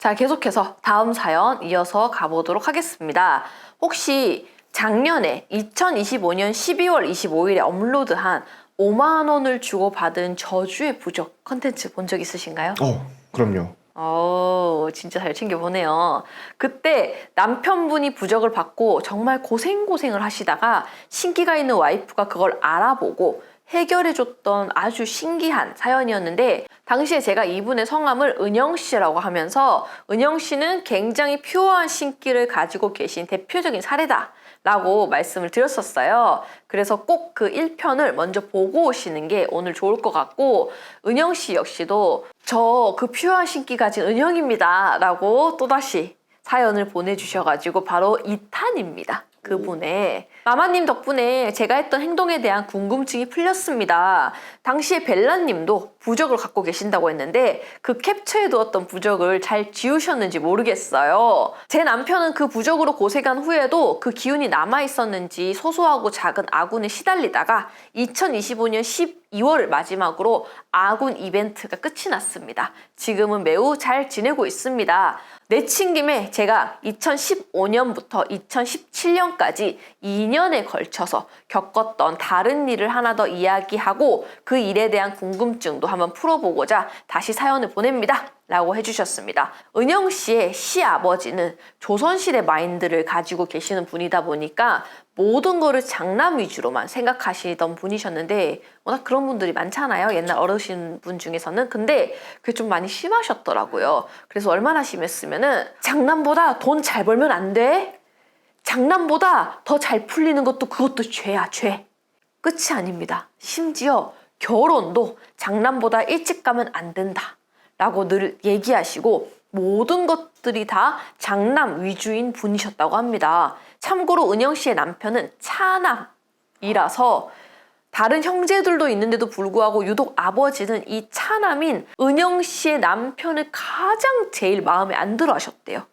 자, 계속해서 다음 사연 이어서 가보도록 하겠습니다. 혹시 작년에 2025년 12월 25일에 업로드한 5만 원을 주고 받은 저주의 부적 컨텐츠 본 적 있으신가요? 그럼요. 진짜 잘 챙겨보네요. 그때 남편분이 부적을 받고 정말 고생고생을 하시다가 신기가 있는 와이프가 그걸 알아보고 해결해줬던 아주 신기한 사연이었는데, 당시에 제가 이분의 성함을 은영 씨라고 하면서 은영 씨는 굉장히 퓨어한 신기를 가지고 계신 대표적인 사례다 라고 말씀을 드렸었어요. 그래서 꼭 그 1편을 먼저 보고 오시는 게 오늘 좋을 것 같고, 은영 씨 역시도 저 그 퓨어한 신기 가진 은영입니다 라고 또다시 사연을 보내주셔가지고 바로 2탄입니다. 그분의 마마님 덕분에 제가 했던 행동에 대한 궁금증이 풀렸습니다. 당시에 벨라님도 부적을 갖고 계신다고 했는데 그 캡처해 두었던 부적을 잘 지우셨는지 모르겠어요. 제 남편은 그 부적으로 고생한 후에도 그 기운이 남아있었는지 소소하고 작은 아군에 시달리다가 2025년 12월을 마지막으로 아군 이벤트가 끝이 났습니다. 지금은 매우 잘 지내고 있습니다. 내친 김에 제가 2015년부터 2017년까지 2년에 걸쳐서 겪었던 다른 일을 하나 더 이야기하고 그 일에 대한 궁금증도 한번 풀어보고자 다시 사연을 보냅니다 라고 해주셨습니다. 은영 씨의 시아버지는 조선시대 마인드를 가지고 계시는 분이다 보니까 모든 거를 장남 위주로만 생각하시던 분이셨는데, 워낙 그런 분들이 많잖아요, 옛날 어르신분 중에서는. 근데 그게 좀 많이 심하셨더라고요. 그래서 얼마나 심했으면은 장남보다 돈 잘 벌면 안 돼? 장남보다 더 잘 풀리는 것도 그것도 죄야, 죄. 끝이 아닙니다. 심지어 결혼도 장남보다 일찍 가면 안 된다 라고 늘 얘기하시고 모든 것들이 다 장남 위주인 분이셨다고 합니다. 참고로 은영 씨의 남편은 차남이라서 다른 형제들도 있는데도 불구하고 유독 아버지는 이 차남인 은영 씨의 남편을 가장 제일 마음에 안 들어 하셨대요.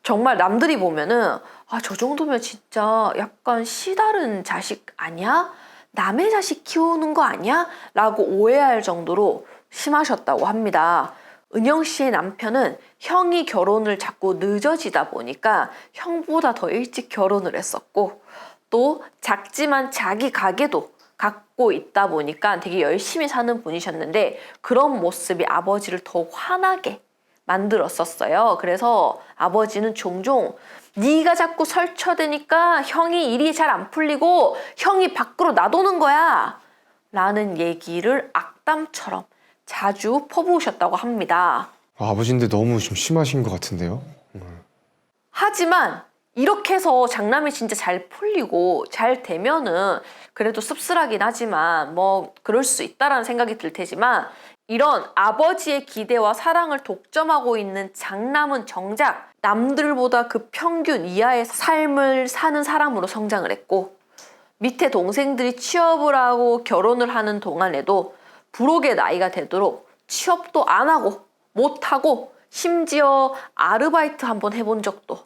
정말 남들이 보면은 저 정도면 진짜 약간 씨다른 자식 아니야? 남의 자식 키우는 거 아니야? 라고 오해할 정도로 심하셨다고 합니다. 은영 씨의 남편은 형이 결혼을 자꾸 늦어지다 보니까 형보다 더 일찍 결혼을 했었고, 또 작지만 자기 가게도 갖고 있다 보니까 되게 열심히 사는 분이셨는데 그런 모습이 아버지를 더욱 화나게 만들었었어요. 그래서 아버지는 종종 네가 자꾸 설쳐대니까 형이 일이 잘 안 풀리고 형이 밖으로 나도는 거야 라는 얘기를 악담처럼 자주 퍼부으셨다고 합니다. 아버지인데 너무 좀 심하신 것 같은데요? 하지만 이렇게 해서 장남이 진짜 잘 풀리고 잘 되면은 그래도 씁쓸하긴 하지만 뭐 그럴 수 있다라는 생각이 들 테지만, 이런 아버지의 기대와 사랑을 독점하고 있는 장남은 정작 남들보다 그 평균 이하의 삶을 사는 사람으로 성장을 했고, 밑에 동생들이 취업을 하고 결혼을 하는 동안에도 부록의 나이가 되도록 취업도 안 하고 못하고 심지어 아르바이트 한번 해본 적도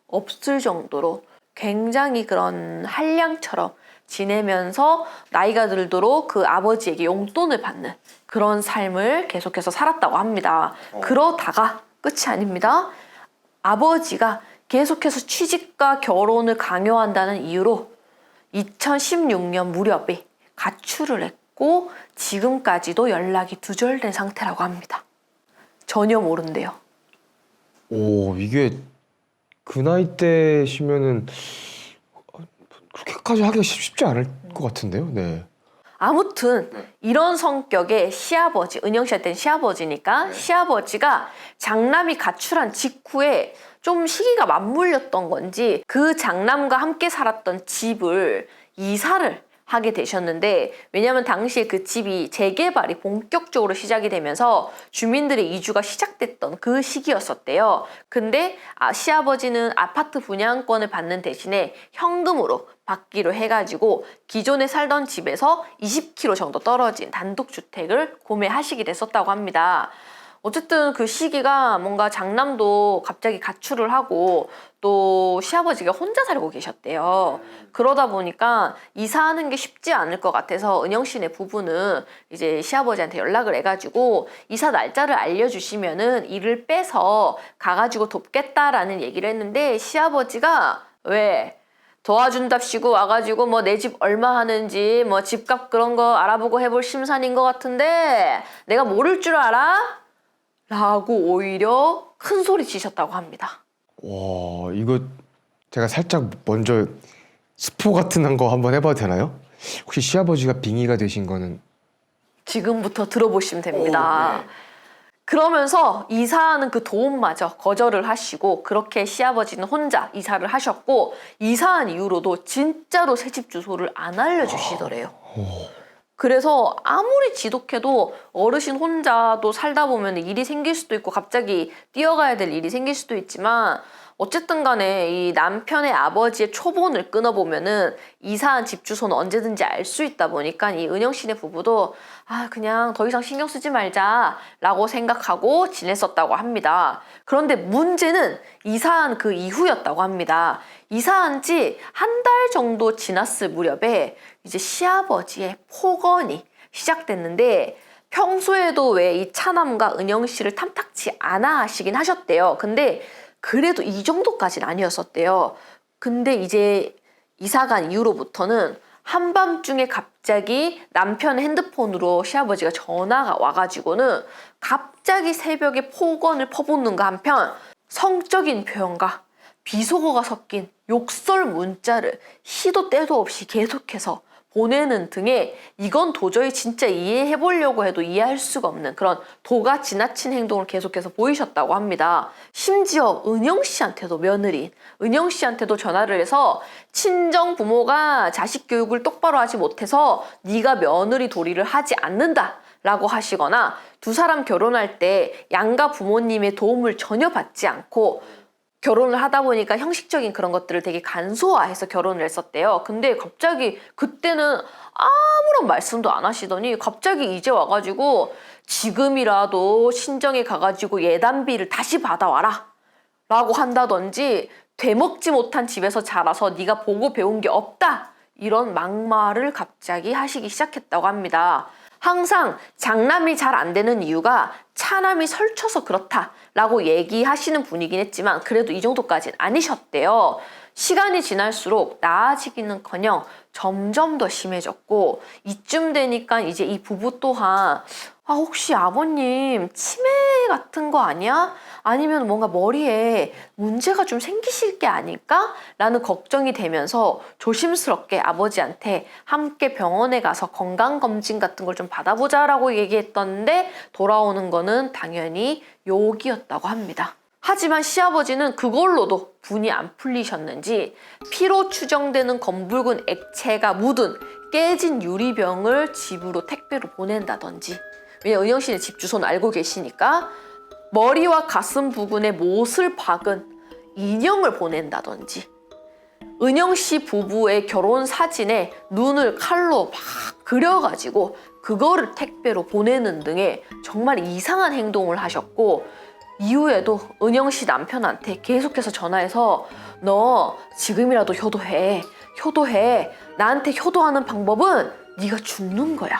없을 정도로 굉장히 그런 한량처럼 지내면서 나이가 들도록 그 아버지에게 용돈을 받는 그런 삶을 계속해서 살았다고 합니다. 그러다가 끝이 아닙니다. 아버지가 계속해서 취직과 결혼을 강요한다는 이유로 2016년 무렵에 가출을 했고 지금까지도 연락이 두절된 상태라고 합니다. 전혀 모른대요. 이게 그 나이 때시면은 그렇게까지 하기가 쉽지 않을 것 같은데요? 네. 아무튼 이런 성격의 시아버지, 은영 씨한테는 시아버지니까 시아버지가 장남이 가출한 직후에 좀 시기가 맞물렸던 건지 그 장남과 함께 살았던 집을 이사를 하게 되셨는데, 왜냐하면 당시에 그 집이 재개발이 본격적으로 시작이 되면서 주민들의 이주가 시작됐던 그 시기였었대요. 근데 시아버지는 아파트 분양권을 받는 대신에 현금으로 받기로 해가지고 기존에 살던 집에서 20km 정도 떨어진 단독주택을 구매하시게 됐었다고 합니다. 어쨌든 그 시기가 뭔가 장남도 갑자기 가출을 하고 또 시아버지가 혼자 살고 계셨대요. 그러다 보니까 이사하는 게 쉽지 않을 것 같아서 은영 씨네 부부는 이제 시아버지한테 연락을 해가지고 이사 날짜를 알려주시면은 일을 빼서 가가지고 돕겠다라는 얘기를 했는데 시아버지가 왜 도와준답시고 와가지고 뭐 내 집 얼마 하는지 뭐 집값 그런 거 알아보고 해볼 심산인 것 같은데 내가 모를 줄 알아? 라고 오히려 큰 소리 치셨다고 합니다. 와, 이거 제가 살짝 먼저 스포 같은 거 한번 해봐도 되나요? 혹시 시아버지가 빙의가 되신 거는? 지금부터 들어보시면 됩니다. 네. 그러면서 이사하는 그 도움마저 거절을 하시고 그렇게 시아버지는 혼자 이사를 하셨고 이사한 이후로도 진짜로 새집 주소를 안 알려주시더래요. 그래서 아무리 지독해도 어르신 혼자도 살다 보면 일이 생길 수도 있고 갑자기 뛰어가야 될 일이 생길 수도 있지만 어쨌든 간에 이 남편의 아버지의 초본을 끊어보면은 이사한 집 주소는 언제든지 알 수 있다 보니까 이 은영 씨네 부부도 그냥 더 이상 신경 쓰지 말자 라고 생각하고 지냈었다고 합니다. 그런데 문제는 이사한 그 이후였다고 합니다. 이사한 지 한 달 정도 지났을 무렵에 이제 시아버지의 폭언이 시작됐는데 평소에도 왜 이 차남과 은영 씨를 탐탁치 않아 하시긴 하셨대요. 근데 그래도 이 정도까지는 아니었었대요. 근데 이제 이사간 이후로부터는 한밤중에 갑자기 남편의 핸드폰으로 시아버지가 전화가 와가지고는 갑자기 새벽에 폭언을 퍼붓는가 한편 성적인 표현과 비속어가 섞인 욕설 문자를 시도 때도 없이 계속해서 보내는 등의 이건 도저히 진짜 이해해보려고 해도 이해할 수가 없는 그런 도가 지나친 행동을 계속해서 보이셨다고 합니다. 심지어 은영 씨한테도 며느리인 은영 씨한테도 전화를 해서 친정 부모가 자식 교육을 똑바로 하지 못해서 네가 며느리 도리를 하지 않는다 라고 하시거나 두 사람 결혼할 때 양가 부모님의 도움을 전혀 받지 않고 결혼을 하다 보니까 형식적인 그런 것들을 되게 간소화해서 결혼을 했었대요. 근데 갑자기 그때는 아무런 말씀도 안 하시더니 갑자기 이제 와가지고 지금이라도 친정에 가가지고 예단비를 다시 받아와라 라고 한다든지 되먹지 못한 집에서 자라서 네가 보고 배운 게 없다 이런 막말을 갑자기 하시기 시작했다고 합니다. 항상 장남이 잘 안 되는 이유가 차남이 설쳐서 그렇다라고 얘기하시는 분이긴 했지만 그래도 이 정도까지는 아니셨대요. 시간이 지날수록 나아지기는커녕 점점 더 심해졌고 이쯤 되니까 이제 이 부부 또한 혹시 아버님 치매 같은 거 아니야? 아니면 뭔가 머리에 문제가 좀 생기실 게 아닐까? 라는 걱정이 되면서 조심스럽게 아버지한테 함께 병원에 가서 건강검진 같은 걸 좀 받아보자라고 얘기했던데 돌아오는 거는 당연히 욕이었다고 합니다. 하지만 시아버지는 그걸로도 분이 안 풀리셨는지 피로 추정되는 검붉은 액체가 묻은 깨진 유리병을 집으로 택배로 보낸다든지 왜냐면 은영 씨는 집 주소는 알고 계시니까 머리와 가슴 부근에 못을 박은 인형을 보낸다든지 은영 씨 부부의 결혼 사진에 눈을 칼로 막 그려가지고 그거를 택배로 보내는 등의 정말 이상한 행동을 하셨고 이후에도 은영 씨 남편한테 계속해서 전화해서 너 지금이라도 효도해. 나한테 효도하는 방법은 네가 죽는 거야.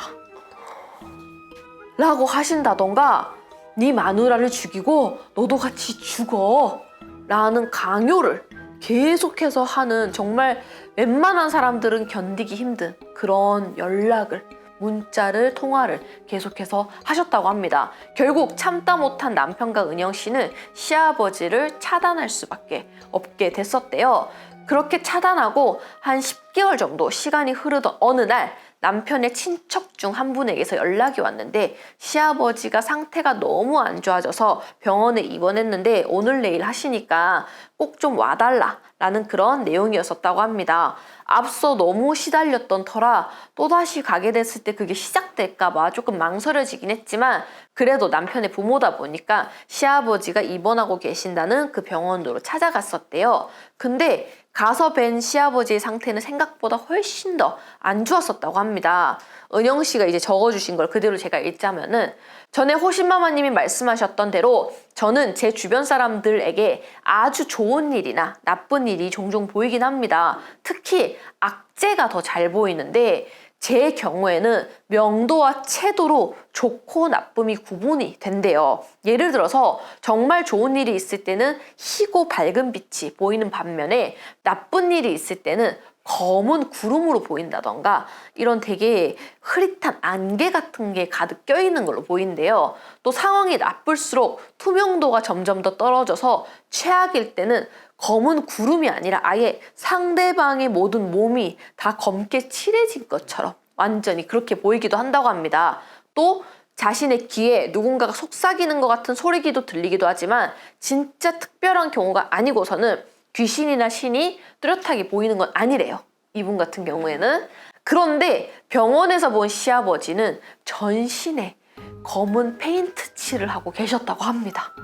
라고 하신다던가 네 마누라를 죽이고 너도 같이 죽어 라는 강요를 계속해서 하는 정말 웬만한 사람들은 견디기 힘든 그런 연락을 문자를 통화를 계속해서 하셨다고 합니다. 결국 참다 못한 남편과 은영 씨는 시아버지를 차단할 수밖에 없게 됐었대요. 그렇게 차단하고 한 10개월 정도 시간이 흐르던 어느 날 남편의 친척 중 한 분에게서 연락이 왔는데 시아버지가 상태가 너무 안 좋아져서 병원에 입원했는데 오늘 내일 하시니까 꼭 좀 와달라 라는 그런 내용이었었다고 합니다. 앞서 너무 시달렸던 터라 또다시 가게 됐을 때 그게 시작될까 봐 조금 망설여지긴 했지만 그래도 남편의 부모다 보니까 시아버지가 입원하고 계신다는 그 병원으로 찾아갔었대요. 근데 가서 뵌 시아버지의 상태는 생각보다 훨씬 더 안 좋았었다고 합니다. 은영 씨가 이제 적어주신 걸 그대로 제가 읽자면은 전에 호신마마님이 말씀하셨던 대로 저는 제 주변 사람들에게 아주 좋은 일이나 나쁜 일이 종종 보이긴 합니다. 특히 악재가 더 잘 보이는데 제 경우에는 명도와 채도로 좋고 나쁨이 구분이 된대요. 예를 들어서 정말 좋은 일이 있을 때는 희고 밝은 빛이 보이는 반면에 나쁜 일이 있을 때는 검은 구름으로 보인다던가 이런 되게 흐릿한 안개 같은 게 가득 껴있는 걸로 보인대요. 또 상황이 나쁠수록 투명도가 점점 더 떨어져서 최악일 때는 검은 구름이 아니라 아예 상대방의 모든 몸이 다 검게 칠해진 것처럼 완전히 그렇게 보이기도 한다고 합니다. 또 자신의 귀에 누군가가 속삭이는 것 같은 소리기도 들리기도 하지만 진짜 특별한 경우가 아니고서는 귀신이나 신이 뚜렷하게 보이는 건 아니래요. 이분 같은 경우에는. 그런데 병원에서 본 시아버지는 전신에 검은 페인트 칠을 하고 계셨다고 합니다.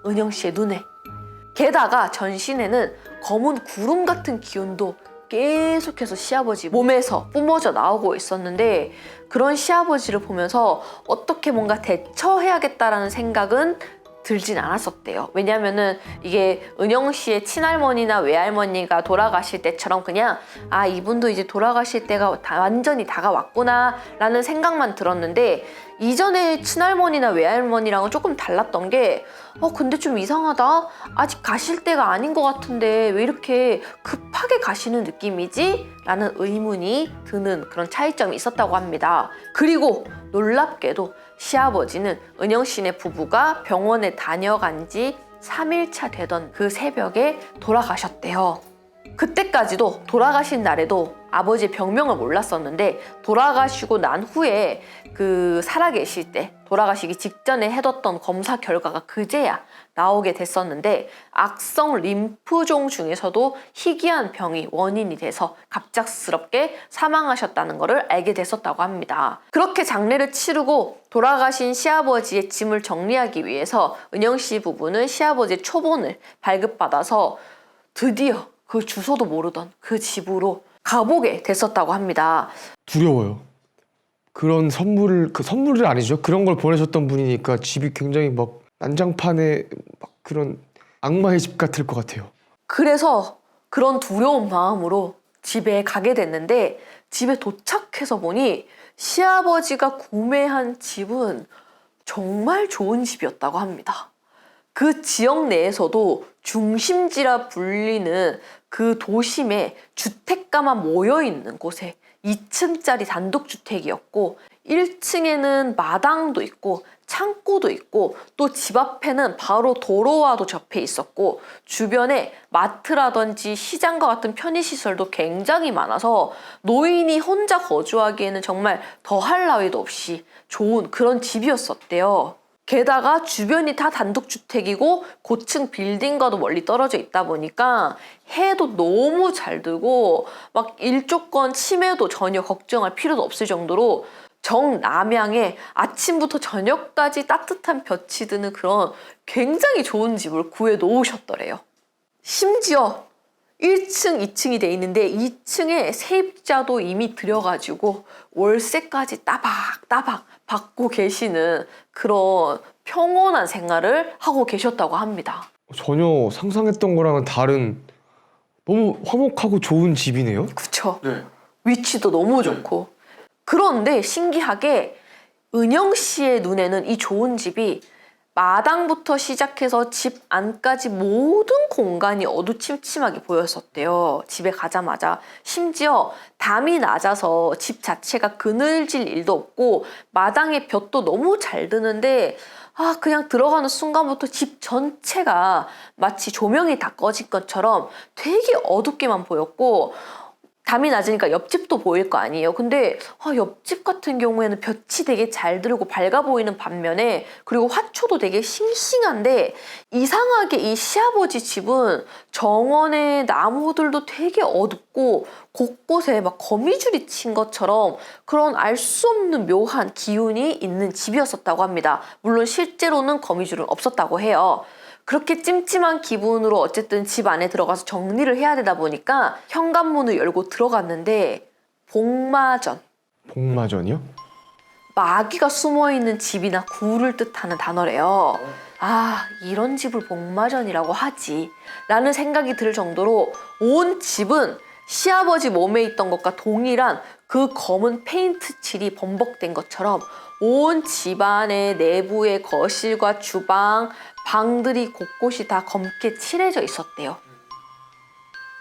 은영 씨의 눈에. 게다가 전신에는 검은 구름 같은 기운도 계속해서 시아버지 몸에서 뿜어져 나오고 있었는데 그런 시아버지를 보면서 어떻게 뭔가 대처해야겠다라는 생각은 들진 않았었대요. 왜냐면은 이게 은영 씨의 친할머니나 외할머니가 돌아가실 때처럼 그냥 아 이분도 이제 돌아가실 때가 완전히 다가왔구나 라는 생각만 들었는데 이전에 친할머니나 외할머니랑은 조금 달랐던 게 근데 좀 이상하다. 아직 가실 때가 아닌 것 같은데 왜 이렇게 급하게 가시는 느낌이지? 라는 의문이 드는 그런 차이점이 있었다고 합니다. 그리고 놀랍게도 시아버지는 은영 씨네 부부가 병원에 다녀간 지 3일차 되던 그 새벽에 돌아가셨대요. 그때까지도 돌아가신 날에도 아버지의 병명을 몰랐었는데 돌아가시고 난 후에 그 살아계실 때 돌아가시기 직전에 해뒀던 검사 결과가 그제야 나오게 됐었는데 악성 림프종 중에서도 희귀한 병이 원인이 돼서 갑작스럽게 사망하셨다는 것을 알게 됐었다고 합니다. 그렇게 장례를 치르고 돌아가신 시아버지의 짐을 정리하기 위해서 은영 씨 부부는 시아버지의 초본을 발급받아서 드디어 그 주소도 모르던 그 집으로 가보게 됐었다고 합니다. 두려워요. 그런 선물을 아니죠. 그런 걸 보내셨던 분이니까 집이 굉장히 막 난장판에 막 그런 악마의 집 같을 것 같아요. 그래서 그런 두려운 마음으로 집에 가게 됐는데 집에 도착해서 보니 시아버지가 구매한 집은 정말 좋은 집이었다고 합니다. 그 지역 내에서도 중심지라 불리는 그 도심에 주택가만 모여있는 곳에 2층짜리 단독주택이었고 1층에는 마당도 있고 창고도 있고 또 집 앞에는 바로 도로와도 접해 있었고 주변에 마트라든지 시장과 같은 편의시설도 굉장히 많아서 노인이 혼자 거주하기에는 정말 더할 나위도 없이 좋은 그런 집이었었대요. 게다가 주변이 다 단독주택이고 고층 빌딩과도 멀리 떨어져 있다 보니까 해도 너무 잘 들고 막 일조권 침해도 전혀 걱정할 필요도 없을 정도로 정남향에 아침부터 저녁까지 따뜻한 볕이 드는 그런 굉장히 좋은 집을 구해 놓으셨더래요. 심지어 1층, 2층이 돼 있는데 2층에 세입자도 이미 들여가지고 월세까지 따박따박 받고 계시는 그런 평온한 생활을 하고 계셨다고 합니다. 전혀 상상했던 거랑은 다른 너무 화목하고 좋은 집이네요. 그쵸? 네. 위치도 너무 좋고. 그런데 신기하게 은영 씨의 눈에는 이 좋은 집이 마당부터 시작해서 집 안까지 모든 공간이 어두침침하게 보였었대요. 집에 가자마자. 심지어 담이 낮아서 집 자체가 그늘질 일도 없고 마당에 볕도 너무 잘 드는데 그냥 들어가는 순간부터 집 전체가 마치 조명이 다 꺼진 것처럼 되게 어둡게만 보였고 담이 낮으니까 옆집도 보일 거 아니에요. 근데 옆집 같은 경우에는 볕이 되게 잘 들고 밝아 보이는 반면에 그리고 화초도 되게 싱싱한데 이상하게 이 시아버지 집은 정원의 나무들도 되게 어둡고 곳곳에 막 거미줄이 친 것처럼 그런 알 수 없는 묘한 기운이 있는 집이었었다고 합니다. 물론 실제로는 거미줄은 없었다고 해요. 그렇게 찜찜한 기분으로 어쨌든 집 안에 들어가서 정리를 해야 되다 보니까 현관문을 열고 들어갔는데 복마전. 복마전이요? 마귀가 숨어있는 집이나 굴을 뜻하는 단어래요. 아, 이런 집을 복마전이라고 하지 라는 생각이 들 정도로 온 집은 시아버지 몸에 있던 것과 동일한 그 검은 페인트 칠이 범벅된 것처럼 온 집안의 내부의 거실과 주방, 방들이 곳곳이 다 검게 칠해져 있었대요.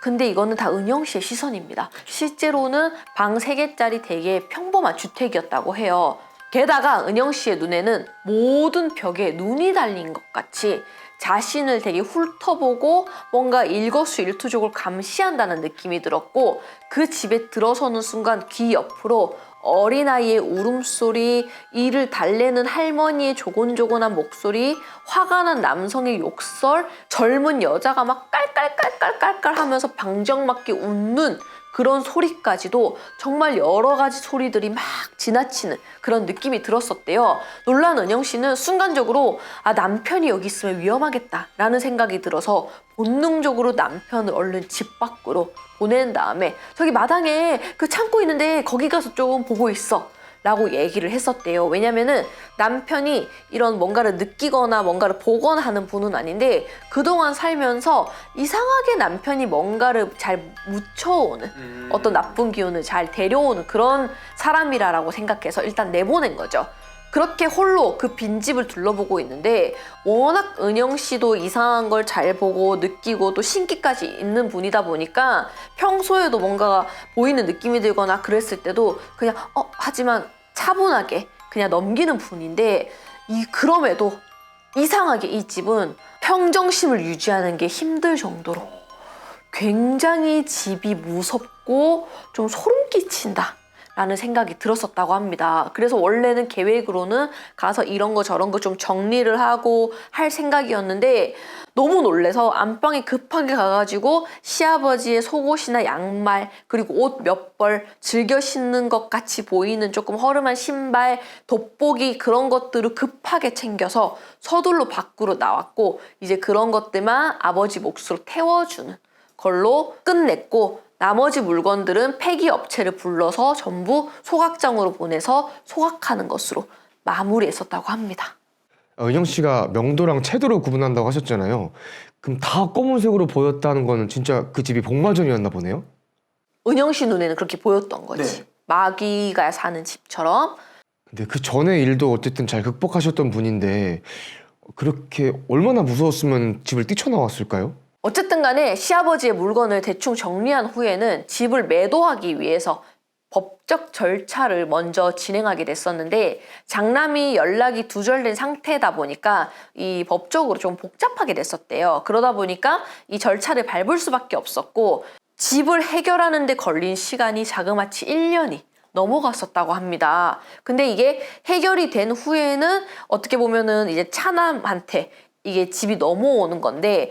근데 이거는 다 은영 씨의 시선입니다. 실제로는 방 3개짜리 되게 평범한 주택이었다고 해요. 게다가 은영 씨의 눈에는 모든 벽에 눈이 달린 것 같이 자신을 되게 훑어보고 뭔가 일거수일투족을 감시한다는 느낌이 들었고, 그 집에 들어서는 순간 귀 옆으로 어린아이의 울음소리, 이를 달래는 할머니의 조곤조곤한 목소리, 화가 난 남성의 욕설, 젊은 여자가 막 깔깔깔깔깔깔 하면서 방정맞게 웃는 그런 소리까지도 정말 여러 가지 소리들이 막 지나치는 그런 느낌이 들었었대요. 놀란 은영 씨는 순간적으로 아, 남편이 여기 있으면 위험하겠다라는 생각이 들어서 본능적으로 남편을 얼른 집 밖으로 보낸 다음에 저기 마당에 그 창고 있는데 거기 가서 좀 보고 있어 라고 얘기를 했었대요. 왜냐면은 남편이 이런 뭔가를 느끼거나 뭔가를 보거나 하는 분은 아닌데 그동안 살면서 이상하게 남편이 뭔가를 잘 묻혀오는 어떤 나쁜 기운을 잘 데려오는 그런 사람이라고 생각해서 일단 내보낸 거죠. 그렇게 홀로 그 빈집을 둘러보고 있는데 워낙 은영 씨도 이상한 걸 잘 보고 느끼고 또 신기까지 있는 분이다 보니까 평소에도 뭔가 보이는 느낌이 들거나 그랬을 때도 그냥 하지만 차분하게 그냥 넘기는 분인데 그럼에도 이상하게 이 집은 평정심을 유지하는 게 힘들 정도로 굉장히 집이 무섭고 좀 소름 끼친다 라는 생각이 들었었다고 합니다. 그래서 원래는 계획으로는 가서 이런 거 저런 거 좀 정리를 하고 할 생각이었는데 너무 놀래서 안방에 급하게 가가지고 시아버지의 속옷이나 양말 그리고 옷 몇 벌 즐겨 신는 것 같이 보이는 조금 허름한 신발, 돋보기 그런 것들을 급하게 챙겨서 서둘러 밖으로 나왔고 이제 그런 것들만 아버지 몫으로 태워주는 걸로 끝냈고 나머지 물건들은 폐기 업체를 불러서 전부 소각장으로 보내서 소각하는 것으로 마무리했었다고 합니다. 은영 씨가 명도랑 채도로 구분한다고 하셨잖아요. 그럼 다 검은색으로 보였다는 거는 진짜 그 집이 복마전이었나 보네요? 은영 씨 눈에는 그렇게 보였던 거지. 네. 마귀가 사는 집처럼. 근데 그 전에 일도 어쨌든 잘 극복하셨던 분인데 그렇게 얼마나 무서웠으면 집을 뛰쳐나왔을까요? 어쨌든 간에 시아버지의 물건을 대충 정리한 후에는 집을 매도하기 위해서 법적 절차를 먼저 진행하게 됐었는데 장남이 연락이 두절된 상태다 보니까 이 법적으로 좀 복잡하게 됐었대요. 그러다 보니까 이 절차를 밟을 수밖에 없었고 집을 해결하는 데 걸린 시간이 자그마치 1년이 넘어갔었다고 합니다. 근데 이게 해결이 된 후에는 어떻게 보면은 이제 차남한테 이게 집이 넘어오는 건데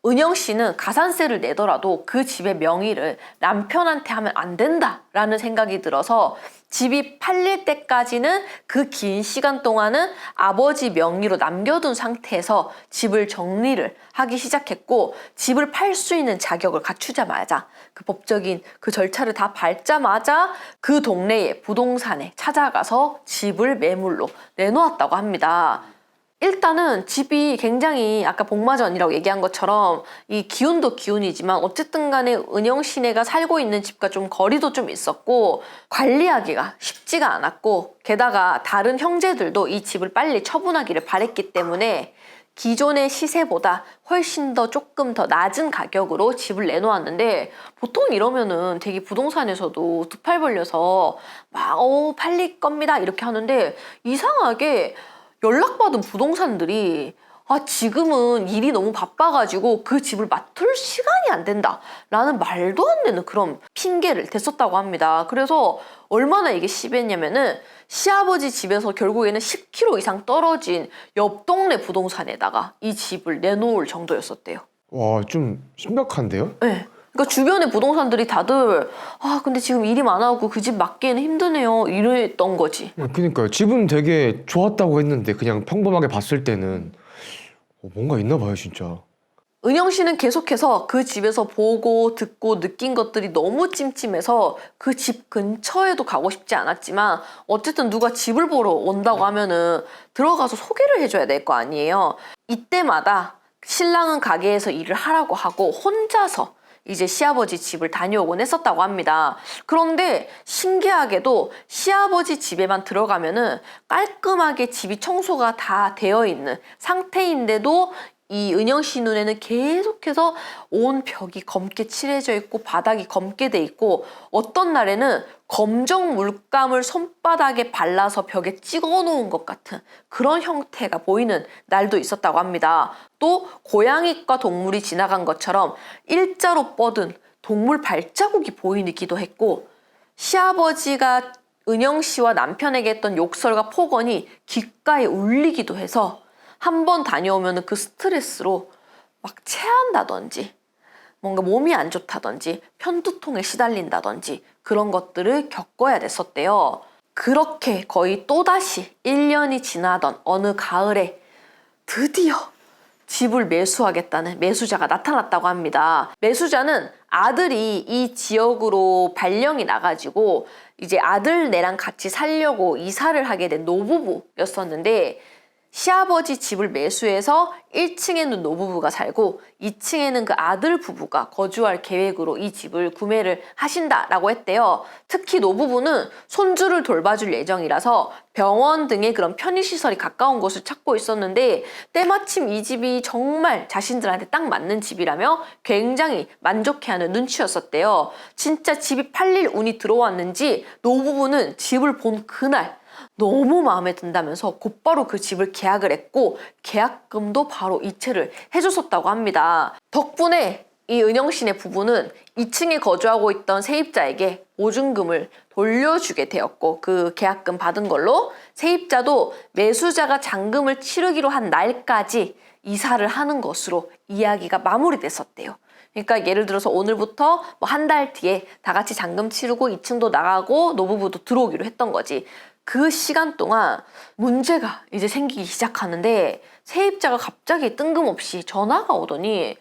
은영 씨는 가산세를 내더라도 그 집의 명의를 남편한테 하면 안 된다라는 생각이 들어서 집이 팔릴 때까지는 그 긴 시간 동안은 아버지 명의로 남겨둔 상태에서 집을 정리를 하기 시작했고 집을 팔 수 있는 자격을 갖추자마자 그 법적인 그 절차를 다 밟자마자 그 동네의 부동산에 찾아가서 집을 매물로 내놓았다고 합니다. 일단은 집이 굉장히 아까 복마전이라고 얘기한 것처럼 이 기운도 기운이지만 어쨌든 간에 은영 씨네가 살고 있는 집과 좀 거리도 좀 있었고 관리하기가 쉽지가 않았고 게다가 다른 형제들도 이 집을 빨리 처분하기를 바랬기 때문에 기존의 시세보다 훨씬 더 조금 더 낮은 가격으로 집을 내놓았는데 보통 이러면은 되게 부동산에서도 두 팔 벌려서 막 팔릴 겁니다 이렇게 하는데 이상하게 연락받은 부동산들이 지금은 일이 너무 바빠가지고 그 집을 맡을 시간이 안 된다 라는 말도 안 되는 그런 핑계를 댔었다고 합니다. 그래서 얼마나 이게 심했냐면은 시아버지 집에서 결국에는 10km 이상 떨어진 옆 동네 부동산에다가 이 집을 내놓을 정도였었대요. 와, 좀 심각한데요? 네. 그러니까 주변의 부동산들이 다들 근데 지금 일이 많아갖고 그 집 맡기에는 힘드네요 이랬던 거지. 그러니까요. 집은 되게 좋았다고 했는데 그냥 평범하게 봤을 때는 뭔가 있나 봐요, 진짜. 은영 씨는 계속해서 그 집에서 보고 듣고 느낀 것들이 너무 찜찜해서 그 집 근처에도 가고 싶지 않았지만 어쨌든 누가 집을 보러 온다고 하면은 들어가서 소개를 해줘야 될 거 아니에요. 이때마다 신랑은 가게에서 일을 하라고 하고 혼자서 이제 시아버지 집을 다녀오곤 했었다고 합니다. 그런데 신기하게도 시아버지 집에만 들어가면은 깔끔하게 집이 청소가 다 되어 있는 상태인데도 이 은영 씨 눈에는 계속해서 온 벽이 검게 칠해져 있고 바닥이 검게 돼 있고 어떤 날에는 검정 물감을 손바닥에 발라서 벽에 찍어 놓은 것 같은 그런 형태가 보이는 날도 있었다고 합니다. 또 고양이과 동물이 지나간 것처럼 일자로 뻗은 동물 발자국이 보이기도 했고 시아버지가 은영 씨와 남편에게 했던 욕설과 폭언이 귓가에 울리기도 해서 한 번 다녀오면 그 스트레스로 막 체한다든지 뭔가 몸이 안 좋다든지 편두통에 시달린다든지 그런 것들을 겪어야 됐었대요. 그렇게 거의 또다시 1년이 지나던 어느 가을에 드디어 집을 매수하겠다는 매수자가 나타났다고 합니다. 매수자는 아들이 이 지역으로 발령이 나가지고 이제 아들네랑 같이 살려고 이사를 하게 된 노부부였었는데 시아버지 집을 매수해서 1층에는 노부부가 살고 2층에는 그 아들 부부가 거주할 계획으로 이 집을 구매를 하신다라고 했대요. 특히 노부부는 손주를 돌봐줄 예정이라서 병원 등의 그런 편의시설이 가까운 곳을 찾고 있었는데 때마침 이 집이 정말 자신들한테 딱 맞는 집이라며 굉장히 만족해하는 눈치였었대요. 진짜 집이 팔릴 운이 들어왔는지 노부부는 집을 본 그날 너무 마음에 든다면서 곧바로 그 집을 계약을 했고 계약금도 바로 이체를 해줬었다고 합니다. 덕분에 이 은영 씨네 부부는 2층에 거주하고 있던 세입자에게 보증금을 돌려주게 되었고 그 계약금 받은 걸로 세입자도 매수자가 잔금을 치르기로 한 날까지 이사를 하는 것으로 이야기가 마무리됐었대요. 그러니까 예를 들어서 오늘부터 뭐 한 달 뒤에 다 같이 잔금 치르고 2층도 나가고 노부부도 들어오기로 했던 거지. 그 시간 동안 문제가 이제 생기기 시작하는데 세입자가 갑자기 뜬금없이 전화가 오더니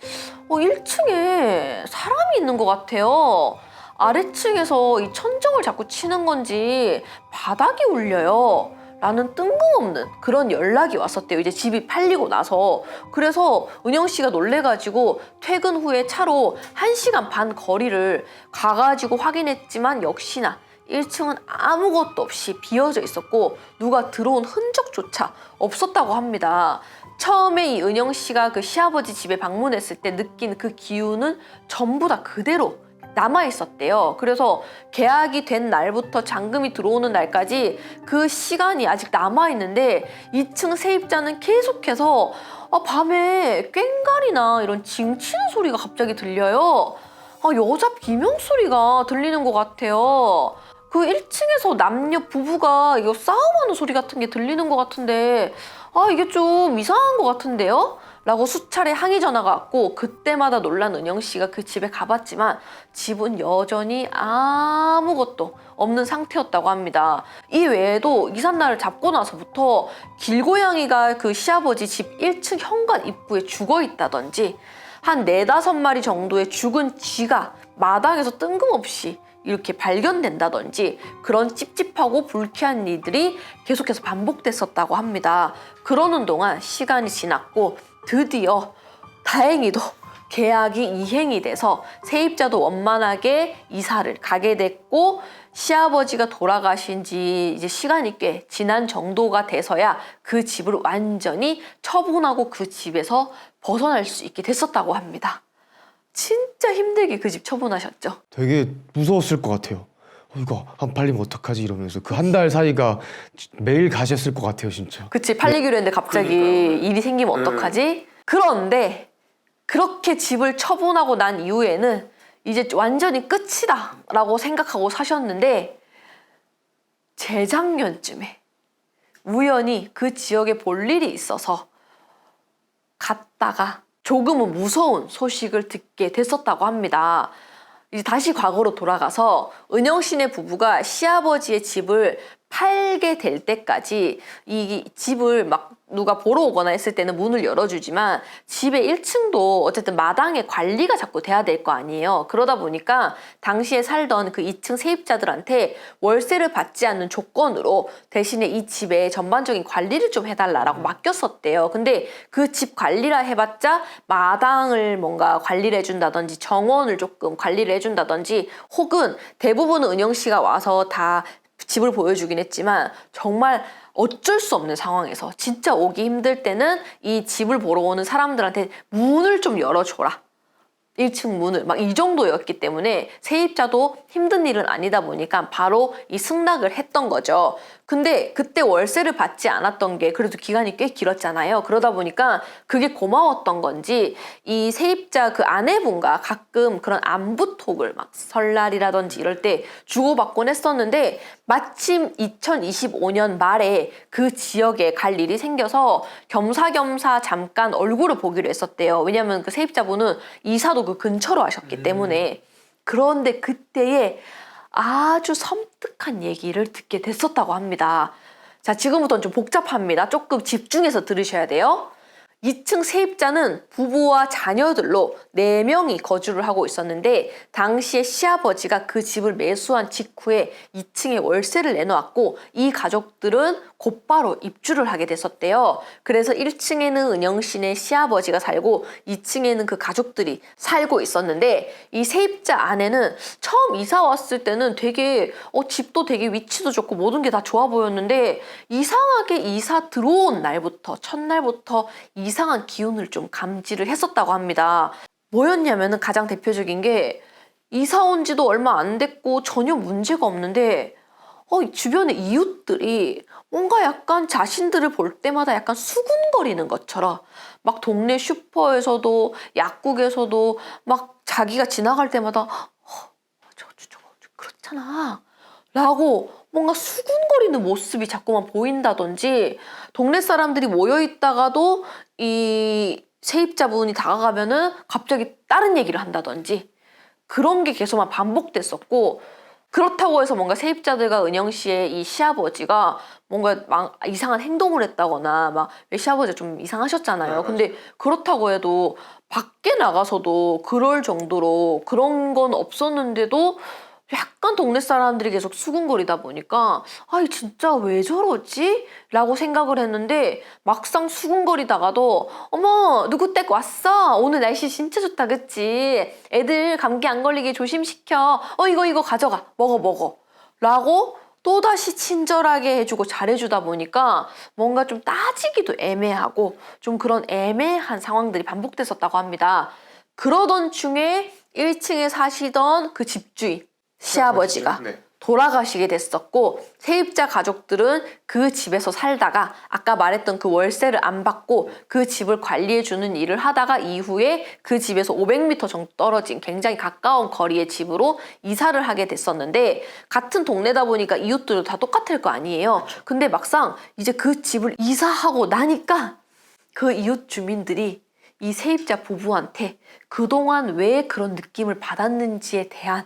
1층에 사람이 있는 것 같아요. 아래층에서 이 천정을 자꾸 치는 건지 바닥이 울려요. 라는 뜬금없는 그런 연락이 왔었대요. 이제 집이 팔리고 나서. 그래서 은영 씨가 놀래가지고 퇴근 후에 차로 1시간 반 거리를 가가지고 확인했지만 역시나 1층은 아무것도 없이 비어져 있었고 누가 들어온 흔적조차 없었다고 합니다. 처음에 이 은영 씨가 그 시아버지 집에 방문했을 때 느낀 그 기운은 전부 다 그대로 남아 있었대요. 그래서 계약이 된 날부터 잔금이 들어오는 날까지 그 시간이 아직 남아 있는데 2층 세입자는 계속해서 밤에 꽹과리나 이런 징치는 소리가 갑자기 들려요. 여자 비명 소리가 들리는 것 같아요. 그 1층에서 남녀 부부가 이거 싸움하는 소리 같은 게 들리는 것 같은데 이게 좀 이상한 것 같은데요? 라고 수차례 항의 전화가 왔고 그때마다 놀란 은영 씨가 그 집에 가봤지만 집은 여전히 아무것도 없는 상태였다고 합니다. 이 외에도 이삿날을 잡고 나서부터 길고양이가 그 시아버지 집 1층 현관 입구에 죽어 있다든지 한 4-5마리 정도의 죽은 쥐가 마당에서 뜬금없이 이렇게 발견된다든지 그런 찝찝하고 불쾌한 일들이 계속해서 반복됐었다고 합니다. 그러는 동안 시간이 지났고 드디어 다행히도 계약이 이행이 돼서 세입자도 원만하게 이사를 가게 됐고 시아버지가 돌아가신 지 이제 시간이 꽤 지난 정도가 돼서야 그 집을 완전히 처분하고 그 집에서 벗어날 수 있게 됐었다고 합니다. 진짜 힘들게 그 집 처분하셨죠. 되게 무서웠을 것 같아요. 이거 안 팔리면 어떡하지 이러면서 그 한 달 사이가 매일 가셨을 것 같아요 진짜. 그치, 팔리기로 했는데 갑자기 일이 생기면 어떡하지? 그런데 그렇게 집을 처분하고 난 이후에는 이제 완전히 끝이다 라고 생각하고 사셨는데 재작년쯤에 우연히 그 지역에 볼 일이 있어서 갔다가 조금은 무서운 소식을 듣게 됐었다고 합니다. 이제 다시 과거로 돌아가서 은영 씨네 부부가 시아버지의 집을 팔게 될 때까지 이 집을 막 누가 보러 오거나 했을 때는 문을 열어주지만 집의 1층도 어쨌든 마당에 관리가 자꾸 돼야 될 거 아니에요. 그러다 보니까 당시에 살던 그 2층 세입자들한테 월세를 받지 않는 조건으로 대신에 이 집의 전반적인 관리를 좀 해달라고 맡겼었대요. 근데 그 집 관리라 해봤자 마당을 뭔가 관리를 해준다든지 정원을 조금 관리를 해준다든지 혹은 대부분은 은영 씨가 와서 다 집을 보여주긴 했지만 정말 어쩔 수 없는 상황에서 진짜 오기 힘들 때는 이 집을 보러 오는 사람들한테 문을 좀 열어줘라. 1층 문을 막 이 정도였기 때문에 세입자도 힘든 일은 아니다 보니까 바로 이 승낙을 했던 거죠. 근데 그때 월세를 받지 않았던 게 그래도 기간이 꽤 길었잖아요. 그러다 보니까 그게 고마웠던 건지 이 세입자 그 아내분과 가끔 그런 안부톡을 막 설날이라든지 이럴 때 주고받곤 했었는데 마침 2025년 말에 그 지역에 갈 일이 생겨서 겸사겸사 잠깐 얼굴을 보기로 했었대요. 왜냐면 그 세입자분은 이사도 그 근처로 하셨기 때문에. 그런데 그때에 아주 섬뜩한 얘기를 듣게 됐었다고 합니다. 자, 지금부터는 좀 복잡합니다. 조금 집중해서 들으셔야 돼요. 2층 세입자는 부부와 자녀들로 4명이 거주를 하고 있었는데 당시에 시아버지가 그 집을 매수한 직후에 2층에 월세를 내놓았고 이 가족들은 곧바로 입주를 하게 됐었대요. 그래서 1층에는 은영 씨네 시아버지가 살고 2층에는 그 가족들이 살고 있었는데 이 세입자 아내는 처음 이사 왔을 때는 되게 집도 되게 위치도 좋고 모든 게 다 좋아 보였는데 이상하게 이사 들어온 날부터 첫날부터 이상한 기운을 좀 감지를 했었다고 합니다. 뭐였냐면은 가장 대표적인 게 이사 온 지도 얼마 안 됐고 전혀 문제가 없는데 주변의 이웃들이 뭔가 약간 자신들을 볼 때마다 약간 수군거리는 것처럼 막 동네 슈퍼에서도 약국에서도 막 자기가 지나갈 때마다 저거 그렇잖아 라고 뭔가 수군거리는 모습이 자꾸만 보인다든지 동네 사람들이 모여있다가도 이 세입자분이 다가가면은 갑자기 다른 얘기를 한다든지 그런 게 계속만 반복됐었고 그렇다고 해서 뭔가 세입자들과 은영 씨의 이 시아버지가 뭔가 막 이상한 행동을 했다거나 막 시아버지가 좀 이상하셨잖아요. 근데 그렇다고 해도 밖에 나가서도 그럴 정도로 그런 건 없었는데도 약간 동네 사람들이 계속 수군거리다 보니까 아이 진짜 왜 저러지? 라고 생각을 했는데 막상 수군거리다가도 어머 누구 댁 왔어? 오늘 날씨 진짜 좋다 그치? 애들 감기 안 걸리게 조심시켜. 이거 가져가 먹어 라고 또다시 친절하게 해주고 잘해주다 보니까 뭔가 좀 따지기도 애매하고 좀 그런 애매한 상황들이 반복됐었다고 합니다. 그러던 중에 1층에 사시던 그 집주인 시아버지가 돌아가시게 됐었고 세입자 가족들은 그 집에서 살다가 아까 말했던 그 월세를 안 받고 그 집을 관리해주는 일을 하다가 이후에 그 집에서 500m 정도 떨어진 굉장히 가까운 거리의 집으로 이사를 하게 됐었는데 같은 동네다 보니까 이웃들도 다 똑같을 거 아니에요. 근데 막상 이제 그 집을 이사하고 나니까 그 이웃 주민들이 이 세입자 부부한테 그동안 왜 그런 느낌을 받았는지에 대한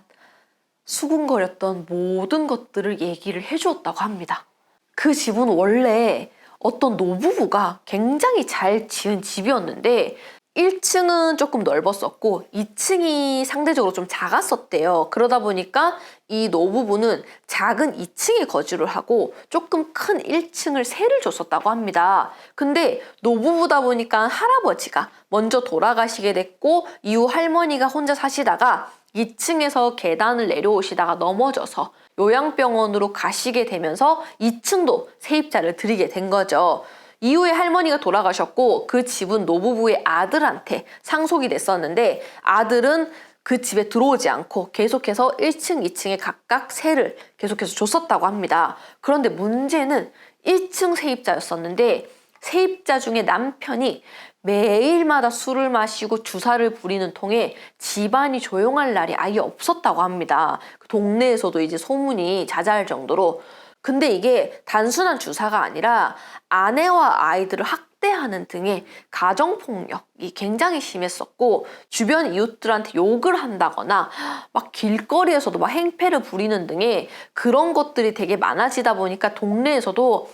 수군거렸던 모든 것들을 얘기를 해주었다고 합니다. 그 집은 원래 어떤 노부부가 굉장히 잘 지은 집이었는데 1층은 조금 넓었었고 2층이 상대적으로 좀 작았었대요. 그러다 보니까 이 노부부는 작은 2층에 거주를 하고 조금 큰 1층을 세를 줬었다고 합니다. 근데 노부부다 보니까 할아버지가 먼저 돌아가시게 됐고 이후 할머니가 혼자 사시다가 2층에서 계단을 내려오시다가 넘어져서 요양병원으로 가시게 되면서 2층도 세입자를 드리게 된 거죠. 이후에 할머니가 돌아가셨고 그 집은 노부부의 아들한테 상속이 됐었는데 아들은 그 집에 들어오지 않고 계속해서 1층, 2층에 각각 세를 계속해서 줬었다고 합니다. 그런데 문제는 1층 세입자였었는데 세입자 중에 남편이 매일마다 술을 마시고 주사를 부리는 통에 집안이 조용할 날이 아예 없었다고 합니다. 동네에서도 이제 소문이 자자할 정도로. 근데 이게 단순한 주사가 아니라 아내와 아이들을 학대 학대하는 등의 가정폭력이 굉장히 심했었고 주변 이웃들한테 욕을 한다거나 막 길거리에서도 막 행패를 부리는 등의 그런 것들이 되게 많아지다 보니까 동네에서도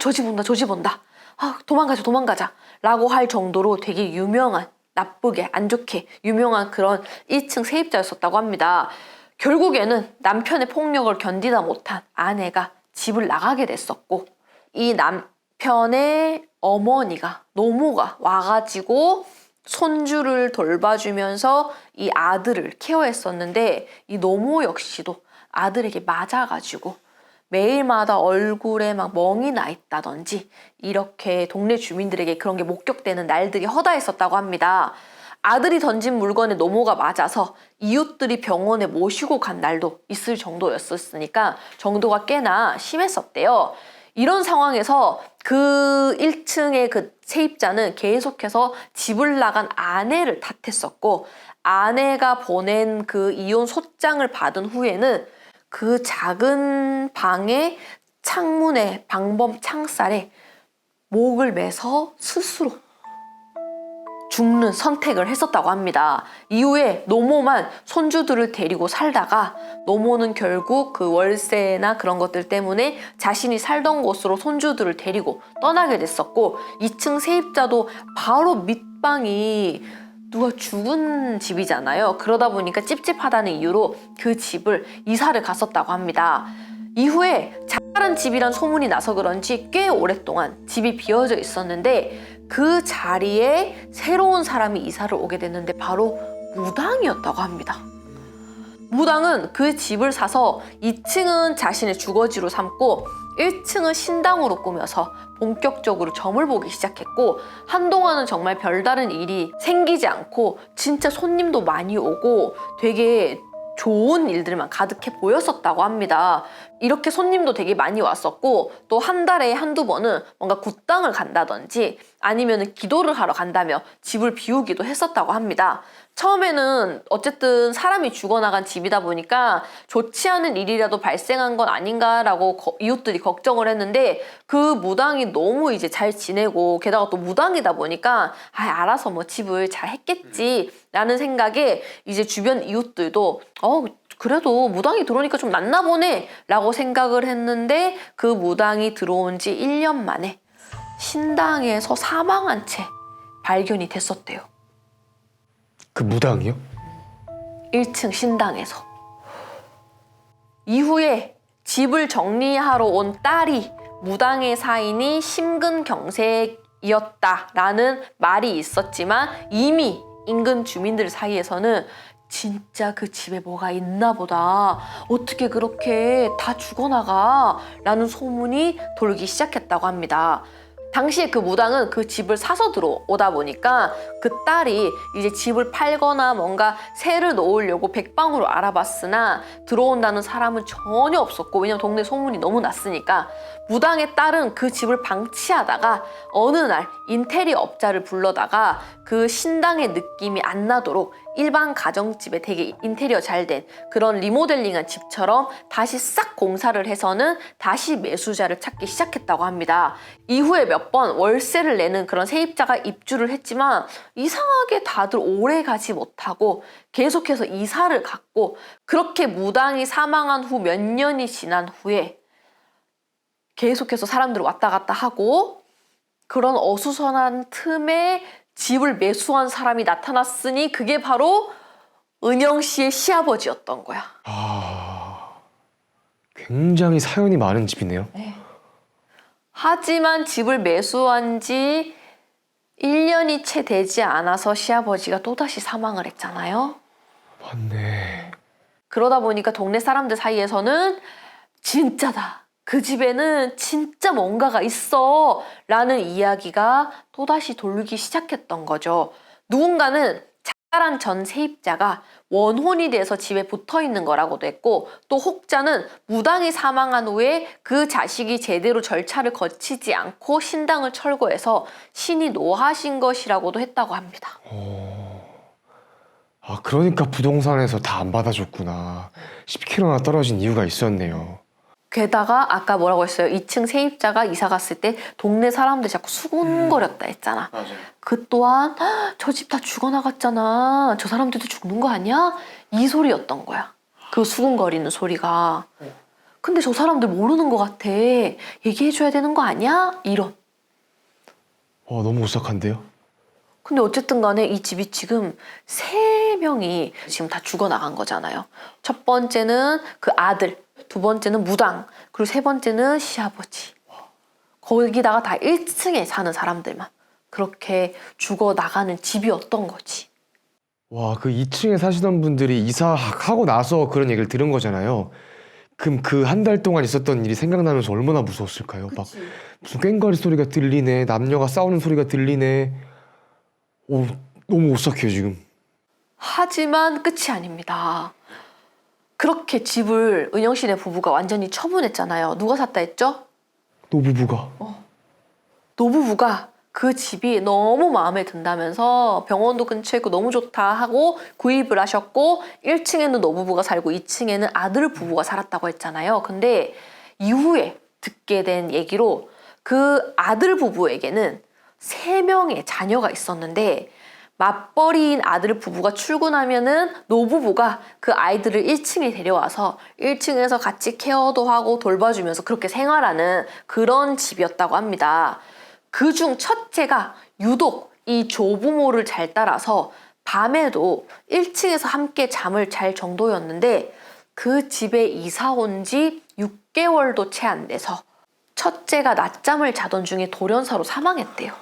저 집 온다 저 집 온다 도망가자 도망가자 라고 할 정도로 되게 유명한 나쁘게 안 좋게 유명한 그런 1층 세입자였었다고 합니다. 결국에는 남편의 폭력을 견디다 못한 아내가 집을 나가게 됐었고 이 남편의 어머니가 노모가 와가지고 손주를 돌봐주면서 이 아들을 케어했었는데 이 노모 역시도 아들에게 맞아가지고 매일마다 얼굴에 막 멍이 나 있다든지 이렇게 동네 주민들에게 그런 게 목격되는 날들이 허다했었다고 합니다. 아들이 던진 물건에 노모가 맞아서 이웃들이 병원에 모시고 간 날도 있을 정도였었으니까 정도가 꽤나 심했었대요. 이런 상황에서 그 1층의 그 세입자는 계속해서 집을 나간 아내를 탓했었고 아내가 보낸 그 이혼 소장을 받은 후에는 그 작은 방의 창문에 방범 창살에 목을 매서 스스로 죽는 선택을 했었다고 합니다. 이후에 노모만 손주들을 데리고 살다가 노모는 결국 그 월세나 그런 것들 때문에 자신이 살던 곳으로 손주들을 데리고 떠나게 됐었고 2층 세입자도 바로 밑방이 누가 죽은 집이잖아요. 그러다 보니까 찝찝하다는 이유로 그 집을 이사를 갔었다고 합니다. 이후에 작은 집이란 소문이 나서 그런지 꽤 오랫동안 집이 비어져 있었는데 그 자리에 새로운 사람이 이사를 오게 됐는데 바로 무당이었다고 합니다. 무당은 그 집을 사서 2층은 자신의 주거지로 삼고 1층은 신당으로 꾸며서 본격적으로 점을 보기 시작했고 한동안은 정말 별다른 일이 생기지 않고 진짜 손님도 많이 오고 되게 좋은 일들만 가득해 보였었다고 합니다. 이렇게 손님도 되게 많이 왔었고 또 한 달에 한두 번은 뭔가 굿당을 간다든지 아니면 기도를 하러 간다며 집을 비우기도 했었다고 합니다. 처음에는 어쨌든 사람이 죽어나간 집이다 보니까 좋지 않은 일이라도 발생한 건 아닌가라고 이웃들이 걱정을 했는데 그 무당이 너무 이제 잘 지내고 게다가 또 무당이다 보니까 알아서 뭐 집을 잘 했겠지 라는 생각에 이제 주변 이웃들도 그래도 무당이 들어오니까 좀 낫나 보네 라고 생각을 했는데 그 무당이 들어온 지 1년 만에 신당에서 사망한 채 발견이 됐었대요. 그 무당이요? 1층 신당에서. 이후에 집을 정리하러 온 딸이 무당의 사인이 심근경색이었다라는 말이 있었지만 이미 인근 주민들 사이에서는 진짜 그 집에 뭐가 있나 보다. 어떻게 그렇게 다 죽어나가? 라는 소문이 돌기 시작했다고 합니다. 당시에 그 무당은 그 집을 사서 들어오다 보니까 그 딸이 이제 집을 팔거나 뭔가 새를 놓으려고 백방으로 알아봤으나 들어온다는 사람은 전혀 없었고 왜냐면 동네 소문이 너무 났으니까 무당의 딸은 그 집을 방치하다가 어느 날 인테리어 업자를 불러다가 그 신당의 느낌이 안 나도록 일반 가정집에 되게 인테리어 잘 된 그런 리모델링한 집처럼 다시 싹 공사를 해서는 다시 매수자를 찾기 시작했다고 합니다. 이후에 몇 번 월세를 내는 그런 세입자가 입주를 했지만 이상하게 다들 오래 가지 못하고 계속해서 이사를 갔고 그렇게 무당이 사망한 후 몇 년이 지난 후에 계속해서 사람들이 왔다 갔다 하고 그런 어수선한 틈에 집을 매수한 사람이 나타났으니 그게 바로 은영 씨의 시아버지였던 거야. 굉장히 사연이 많은 집이네요. 네. 하지만 집을 매수한 지 1년이 채 되지 않아서 시아버지가 또다시 사망을 했잖아요. 맞네. 그러다 보니까 동네 사람들 사이에서는 진짜다. 그 집에는 진짜 뭔가가 있어 라는 이야기가 또다시 돌기 시작했던 거죠. 누군가는 자잘한 전 세입자가 원혼이 돼서 집에 붙어 있는 거라고도 했고 또 혹자는 무당이 사망한 후에 그 자식이 제대로 절차를 거치지 않고 신당을 철거해서 신이 노하신 것이라고도 했다고 합니다. 그러니까 부동산에서 다 안 받아줬구나. 10km나 떨어진 이유가 있었네요. 게다가 아까 뭐라고 했어요? 2층 세입자가 이사 갔을 때 동네 사람들 자꾸 수군거렸다 했잖아. 맞아요. 그 또한 저 집 다 죽어나갔잖아. 저 사람들도 죽는 거 아니야? 이 소리였던 거야. 그 수군거리는 소리가. 근데 저 사람들 모르는 것 같아. 얘기해줘야 되는 거 아니야? 이런. 너무 오싹한데요? 근데 어쨌든 간에 이 집이 지금 3명이 지금 다 죽어나간 거잖아요. 첫 번째는 그 아들, 두 번째는 무당, 그리고 세 번째는 시아버지. 거기다가 다 1층에 사는 사람들만. 그렇게 죽어나가는 집이었던 거지. 와, 그 2층에 사시던 분들이 이사하고 나서 그런 얘기를 들은 거잖아요. 그럼 그 한 달 동안 있었던 일이 생각나면서 얼마나 무서웠을까요? 막 무슨 꽹과리 소리가 들리네, 남녀가 싸우는 소리가 들리네. 너무 오싹해요 지금. 하지만 끝이 아닙니다. 그렇게 집을 은영 씨네 부부가 완전히 처분했잖아요. 누가 샀다 했죠? 노부부가. 노부부가 그 집이 너무 마음에 든다면서 병원도 근처에 있고 너무 좋다 하고 구입을 하셨고 1층에는 노부부가 살고 2층에는 아들 부부가 살았다고 했잖아요. 근데 이후에 듣게 된 얘기로 그 아들 부부에게는 3명의 자녀가 있었는데 맞벌이인 아들 부부가 출근하면은 노부부가 그 아이들을 1층에 데려와서 1층에서 같이 케어도 하고 돌봐주면서 그렇게 생활하는 그런 집이었다고 합니다. 그중 첫째가 유독 이 조부모를 잘 따라서 밤에도 1층에서 함께 잠을 잘 정도였는데 그 집에 이사 온 지 6개월도 채 안 돼서 첫째가 낮잠을 자던 중에 돌연사로 사망했대요.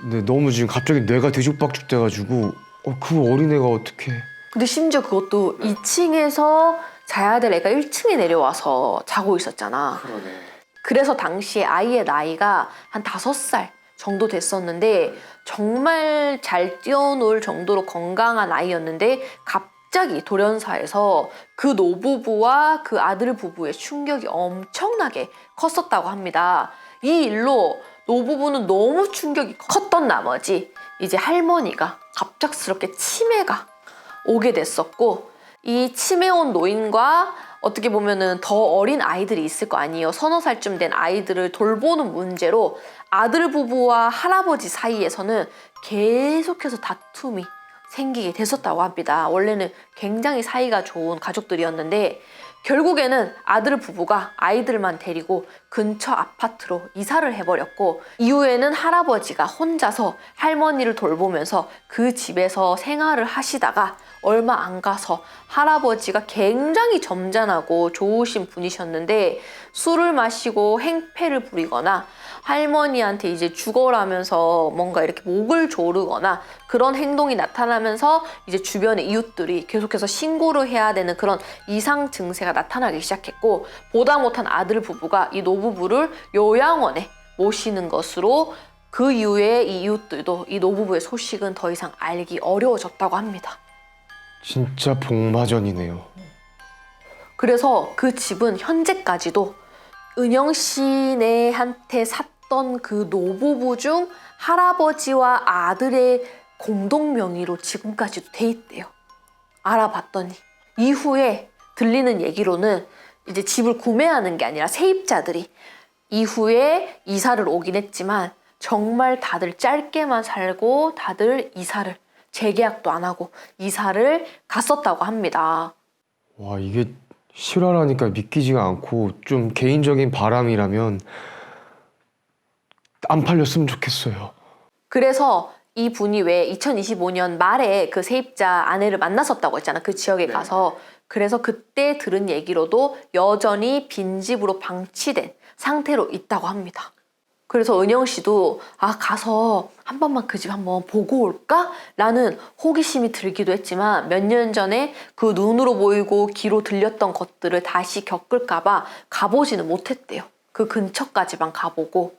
근데 너무 지금 갑자기 뇌가 뒤죽박죽 돼가지고 그 어린애가 어떻게. 근데 심지어 그것도 2층에서 자야 될 애가 1층에 내려와서 자고 있었잖아. 그러네. 그래서 당시에 아이의 나이가 한 5살 정도 됐었는데 정말 잘 뛰어놀 정도로 건강한 아이였는데 갑자기 돌연사에서 그 노부부와 그 아들 부부의 충격이 엄청나게 컸었다고 합니다. 이 일로 노부부는 너무 충격이 컸던 나머지 이제 할머니가 갑작스럽게 치매가 오게 됐었고 이 치매 온 노인과 어떻게 보면은 더 어린 아이들이 있을 거 아니에요. 서너 살쯤 된 아이들을 돌보는 문제로 아들 부부와 할아버지 사이에서는 계속해서 다툼이 생기게 됐었다고 합니다. 원래는 굉장히 사이가 좋은 가족들이었는데 결국에는 아들 부부가 아이들만 데리고 근처 아파트로 이사를 해버렸고 이후에는 할아버지가 혼자서 할머니를 돌보면서 그 집에서 생활을 하시다가 얼마 안 가서 할아버지가 굉장히 점잖하고 좋으신 분이셨는데 술을 마시고 행패를 부리거나 할머니한테 이제 죽어라면서 뭔가 이렇게 목을 조르거나 그런 행동이 나타나면서 이제 주변의 이웃들이 계속해서 신고를 해야 되는 그런 이상 증세가 나타나기 시작했고 보다 못한 아들 부부가 이 노부부를 요양원에 모시는 것으로 그 이후에 이 이웃들도 이 노부부의 소식은 더 이상 알기 어려워졌다고 합니다. 진짜 복마전이네요. 그래서 그 집은 현재까지도 은영 씨네한테 샀던 그 노부부 중 할아버지와 아들의 공동 명의로 지금까지도 돼 있대요. 알아봤더니 이후에 들리는 얘기로는 이제 집을 구매하는 게 아니라 세입자들이 이후에 이사를 오긴 했지만 정말 다들 짧게만 살고 다들 이사를 재계약도 안 하고 이사를 갔었다고 합니다. 와, 이게 실화라니까 믿기지가 않고 좀 개인적인 바람이라면 안 팔렸으면 좋겠어요. 그래서 이 분이 왜 2025년 말에 그 세입자 아내를 만났었다고 했잖아. 그 지역에 가서. 그래서 그때 들은 얘기로도 여전히 빈집으로 방치된 상태로 있다고 합니다. 그래서 은영 씨도 가서 한 번만 그 집 한번 보고 올까? 라는 호기심이 들기도 했지만 몇 년 전에 그 눈으로 보이고 귀로 들렸던 것들을 다시 겪을까 봐 가보지는 못했대요. 그 근처까지만 가보고.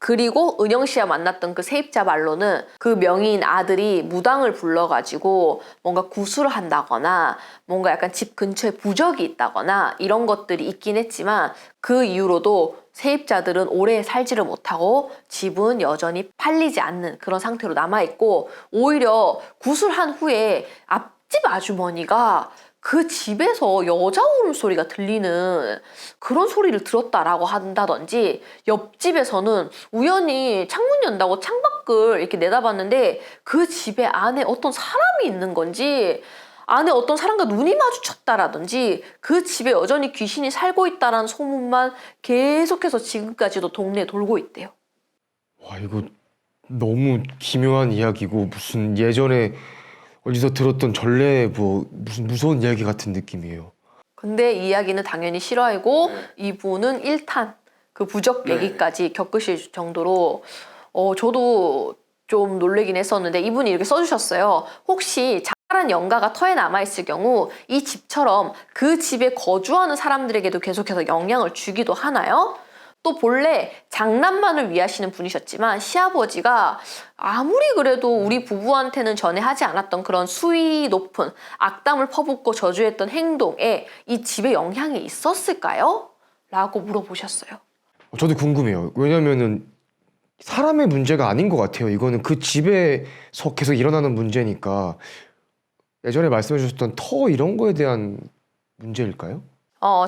그리고 은영 씨와 만났던 그 세입자 말로는 그 명의인 아들이 무당을 불러가지고 뭔가 구술을 한다거나 뭔가 약간 집 근처에 부적이 있다거나 이런 것들이 있긴 했지만 그 이후로도 세입자들은 오래 살지를 못하고 집은 여전히 팔리지 않는 그런 상태로 남아있고 오히려 구술한 후에 앞집 아주머니가 그 집에서 여자 울음소리가 들리는 그런 소리를 들었다라고 한다든지, 옆집에서는 우연히 창문 연다고 창밖을 이렇게 내다봤는데 그 집에 안에 어떤 사람이 있는 건지, 안에 어떤 사람과 눈이 마주쳤다라든지, 그 집에 여전히 귀신이 살고 있다라는 소문만 계속해서 지금까지도 동네에 돌고 있대요. 와, 이거 너무 기묘한 이야기고 무슨 예전에 어디서 들었던 전래 뭐 무슨 무서운 이야기 같은 느낌이에요. 근데 이 이야기는 당연히 실화이고 이분은 1탄 그 부적 얘기까지 겪으실 정도로 저도 좀 놀래긴 했었는데, 이분이 이렇게 써주셨어요. 혹시 자잘한 영가가 터에 남아있을 경우 이 집처럼 그 집에 거주하는 사람들에게도 계속해서 영향을 주기도 하나요? 또 본래 장남만을 위하시는 분이셨지만 시아버지가 아무리 그래도 우리 부부한테는 전에 하지 않았던 그런 수위 높은 악담을 퍼붓고 저주했던 행동에 이 집에 영향이 있었을까요? 라고 물어보셨어요. 저도 궁금해요. 왜냐면은 사람의 문제가 아닌 것 같아요. 이거는 그 집에서 계속 일어나는 문제니까. 예전에 말씀해 주셨던 터 이런 거에 대한 문제일까요?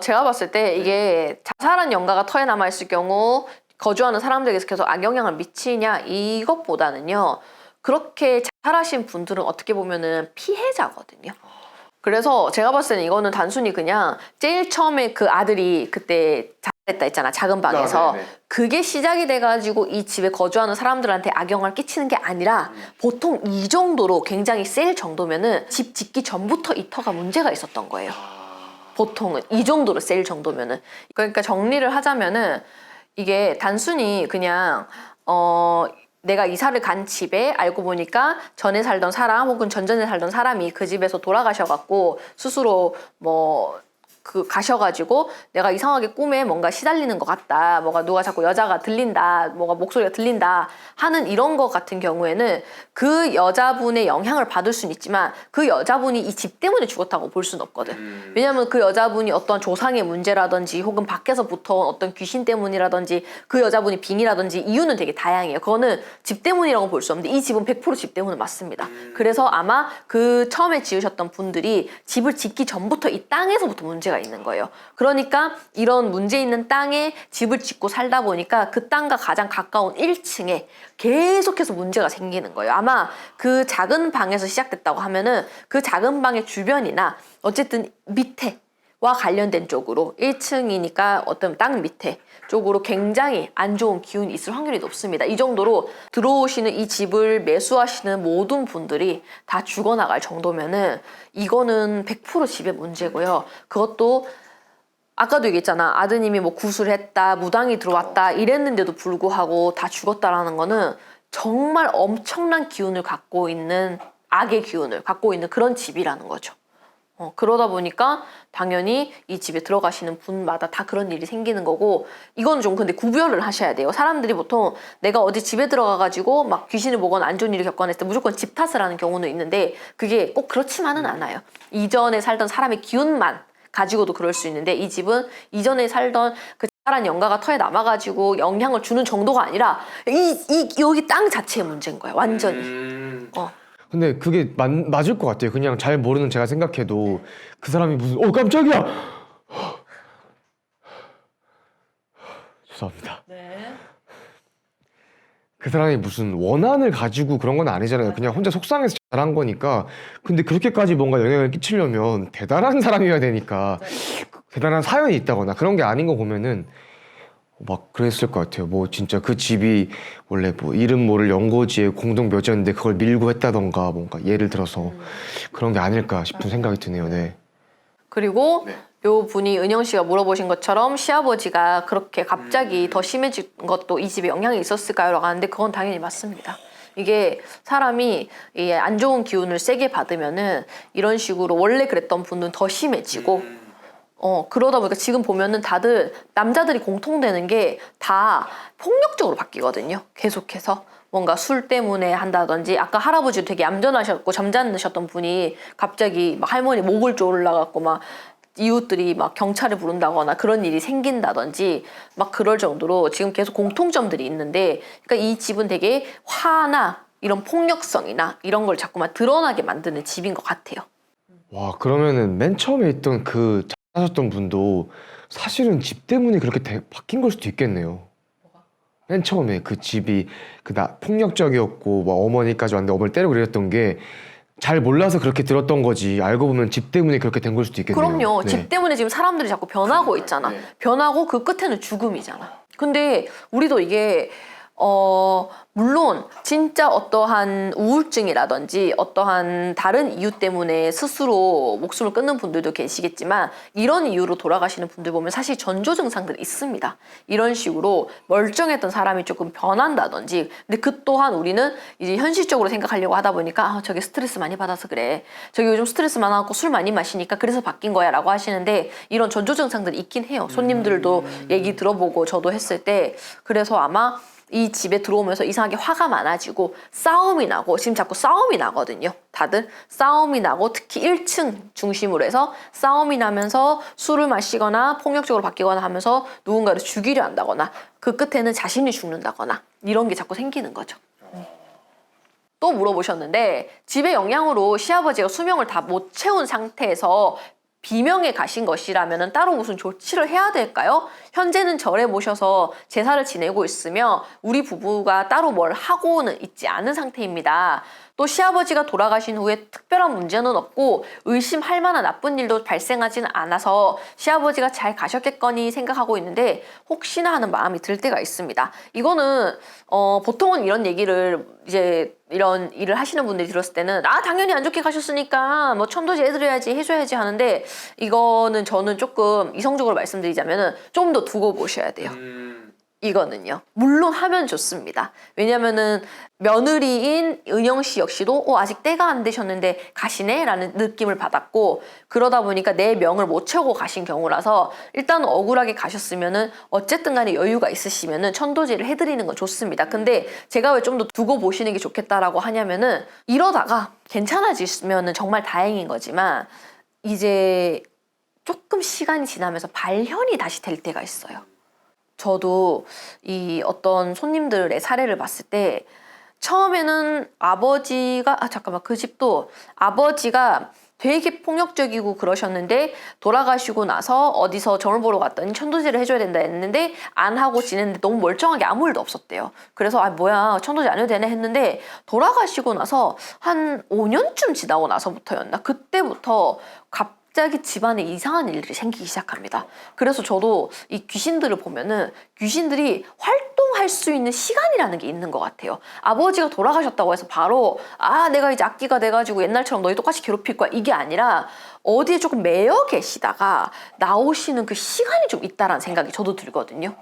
제가 봤을 때 이게 자살한 영가가 터에 남아있을 경우 거주하는 사람들에게서 계속 악영향을 미치냐, 이것보다는요, 그렇게 자살하신 분들은 어떻게 보면은 피해자거든요. 그래서 제가 봤을 때는 이거는 단순히 그냥 제일 처음에 그 아들이 그때 자살했다 했잖아, 작은 방에서. 그게 시작이 돼가지고 이 집에 거주하는 사람들한테 악영향을 끼치는 게 아니라, 보통 이 정도로 굉장히 셀 정도면은 집 짓기 전부터 이 터가 문제가 있었던 거예요. 보통은 이 정도로 셀 정도면은. 그러니까 정리를 하자면은 이게 단순히 그냥 내가 이사를 간 집에 알고 보니까 전에 살던 사람 혹은 전전에 살던 사람이 그 집에서 돌아가셔갖고 스스로 가셔가지고 내가 이상하게 꿈에 뭔가 시달리는 것 같다, 뭐가 누가 자꾸 여자가 들린다, 뭐가 목소리가 들린다 하는 이런 것 같은 경우에는 그 여자분의 영향을 받을 수는 있지만 그 여자분이 이 집 때문에 죽었다고 볼 수는 없거든. 왜냐면 그 여자분이 어떤 조상의 문제라든지 혹은 밖에서부터 어떤 귀신 때문이라든지 그 여자분이 빙이라든지 이유는 되게 다양해요. 그거는 집 때문이라고 볼 수 없는데 이 집은 100% 집 때문은 맞습니다. 그래서 아마 그 처음에 지으셨던 분들이 집을 짓기 전부터 이 땅에서부터 문제가 있는 거예요. 그러니까 이런 문제 있는 땅에 집을 짓고 살다 보니까 그 땅과 가장 가까운 1층에 계속해서 문제가 생기는 거예요. 아마 그 작은 방에서 시작됐다고 하면은 그 작은 방의 주변이나 어쨌든 밑에와 관련된 쪽으로 1층이니까 어떤 땅 밑에 쪽으로 굉장히 안 좋은 기운이 있을 확률이 높습니다. 이 정도로 들어오시는 이 집을 매수하시는 모든 분들이 다 죽어나갈 정도면은 이거는 100% 집의 문제고요. 그것도 아까도 얘기했잖아. 아드님이 뭐 구술했다, 무당이 들어왔다 이랬는데도 불구하고 다 죽었다라는 거는 정말 엄청난 기운을 갖고 있는, 악의 기운을 갖고 있는 그런 집이라는 거죠. 그러다 보니까 당연히 이 집에 들어가시는 분마다 다 그런 일이 생기는 거고, 이거는 좀 근데 구별을 하셔야 돼요. 사람들이 보통 내가 어디 집에 들어가가지고 막 귀신을 보거나 안 좋은 일을 겪거나 했을 때 무조건 집 탓을 하는 경우는 있는데 그게 꼭 그렇지만은 않아요. 이전에 살던 사람의 기운만 가지고도 그럴 수 있는데, 이 집은 이전에 살던 그 자잘한 영가가 터에 남아가지고 영향을 주는 정도가 아니라 여기 땅 자체의 문제인 거야, 완전히. 근데 그게 맞을 것 같아요. 그냥 잘 모르는 제가 생각해도 그 사람이 무슨 깜짝이야! 죄송합니다. 네. 그 사람이 무슨 원한을 가지고 그런 건 아니잖아요. 그냥 혼자 속상해서 잘한 거니까. 근데 그렇게까지 뭔가 영향을 끼치려면 대단한 사람이어야 되니까, 대단한 사연이 있다거나 그런 게 아닌 거 보면은 막 그랬을 것 같아요. 뭐 진짜 그 집이 원래 뭐 이름 모를 연고지의 공동 묘지였는데 그걸 밀고 했다던가, 뭔가 예를 들어서 그런 게 아닐까 싶은 생각이 드네요. 네. 그리고 요 분이 은영 씨가 물어보신 것처럼 시아버지가 그렇게 갑자기 더 심해진 것도 이 집에 영향이 있었을까요? 라고 하는데 그건 당연히 맞습니다. 이게 사람이 이 안 좋은 기운을 세게 받으면은 이런 식으로 원래 그랬던 분은 더 심해지고, 그러다 보니까 지금 보면은 다들 남자들이 공통되는 게 다 폭력적으로 바뀌거든요. 계속해서. 뭔가 술 때문에 한다든지, 아까 할아버지도 되게 얌전하셨고 점잖으셨던 분이 갑자기 막 할머니 목을 졸라갖고 막 이웃들이 막 경찰을 부른다거나 그런 일이 생긴다든지 막 그럴 정도로 지금 계속 공통점들이 있는데, 그러니까 이 집은 되게 화나 이런 폭력성이나 이런 걸 자꾸만 드러나게 만드는 집인 것 같아요. 와, 그러면은 맨 처음에 있던 그 하셨던 분도 사실은 집 때문에 그렇게 바뀐 걸 수도 있겠네요. 맨 처음에 그 집이 폭력적이었고 뭐 어머니까지 왔는데 어머니 때리고 그랬던 게 잘 몰라서 그렇게 들었던 거지. 알고 보면 집 때문에 그렇게 된 걸 수도 있겠네요. 그럼요. 네. 집 때문에 지금 사람들이 자꾸 변하고 있잖아. 네. 변하고 그 끝에는 죽음이잖아. 근데 우리도 이게 물론 진짜 어떠한 우울증이라든지 어떠한 다른 이유 때문에 스스로 목숨을 끊는 분들도 계시겠지만 이런 이유로 돌아가시는 분들 보면 사실 전조 증상들이 있습니다. 이런 식으로 멀쩡했던 사람이 조금 변한다든지. 근데 그 또한 우리는 이제 현실적으로 생각하려고 하다 보니까 저게 스트레스 많이 받아서 그래. 저기 요즘 스트레스 많아갖고 술 많이 마시니까 그래서 바뀐 거야 라고 하시는데 이런 전조 증상들이 있긴 해요. 손님들도 얘기 들어보고 저도 했을 때 그래서 아마 이 집에 들어오면서 이상하게 화가 많아지고 싸움이 나고 지금 자꾸 싸움이 나거든요. 다들 싸움이 나고 특히 1층 중심으로 해서 싸움이 나면서 술을 마시거나 폭력적으로 바뀌거나 하면서 누군가를 죽이려 한다거나 그 끝에는 자신이 죽는다거나 이런 게 자꾸 생기는 거죠. 또 물어보셨는데 집의 영향으로 시아버지가 수명을 다 못 채운 상태에서 비명에 가신 것이라면 따로 무슨 조치를 해야 될까요? 현재는 절에 모셔서 제사를 지내고 있으며 우리 부부가 따로 뭘 하고는 있지 않은 상태입니다. 또 시아버지가 돌아가신 후에 특별한 문제는 없고 의심할 만한 나쁜 일도 발생하지는 않아서 시아버지가 잘 가셨겠거니 생각하고 있는데 혹시나 하는 마음이 들 때가 있습니다. 이거는 보통은 이런 얘기를 이제 이런 일을 하시는 분들이 들었을 때는 당연히 안 좋게 가셨으니까 뭐 천도제 해줘야지 하는데 이거는 저는 조금 이성적으로 말씀드리자면은 좀 더 두고 보셔야 돼요. 이거는요. 물론 하면 좋습니다. 왜냐면은 며느리인 은영 씨 역시도 아직 때가 안 되셨는데 가시네? 라는 느낌을 받았고 그러다 보니까 내 명을 못 채우고 가신 경우라서 일단 억울하게 가셨으면은 어쨌든 간에 여유가 있으시면은 천도제를 해드리는 건 좋습니다. 근데 제가 왜 좀 더 두고 보시는 게 좋겠다라고 하냐면은 이러다가 괜찮아지면은 정말 다행인 거지만 이제 조금 시간이 지나면서 발현이 다시 될 때가 있어요. 저도 이 어떤 손님들의 사례를 봤을 때 처음에는 아버지가 그 집도 아버지가 되게 폭력적이고 그러셨는데 돌아가시고 나서 어디서 점을 보러 갔더니 천도제를 해줘야 된다 했는데 안 하고 지냈는데 너무 멀쩡하게 아무 일도 없었대요. 그래서 뭐야 천도제 안 해도 되네 했는데 돌아가시고 나서 한 5년쯤 지나고 나서부터였나 그때부터 갑자기 집안에 이상한 일들이 생기기 시작합니다. 그래서 저도 이 귀신들을 보면은 귀신들이 활동할 수 있는 시간이라는 게 있는 것 같아요. 아버지가 돌아가셨다고 해서 바로 내가 이제 악기가 돼가지고 옛날처럼 너희 똑같이 괴롭힐 거야 이게 아니라 어디에 조금 매여 계시다가 나오시는 그 시간이 좀 있다라는 생각이 저도 들거든요.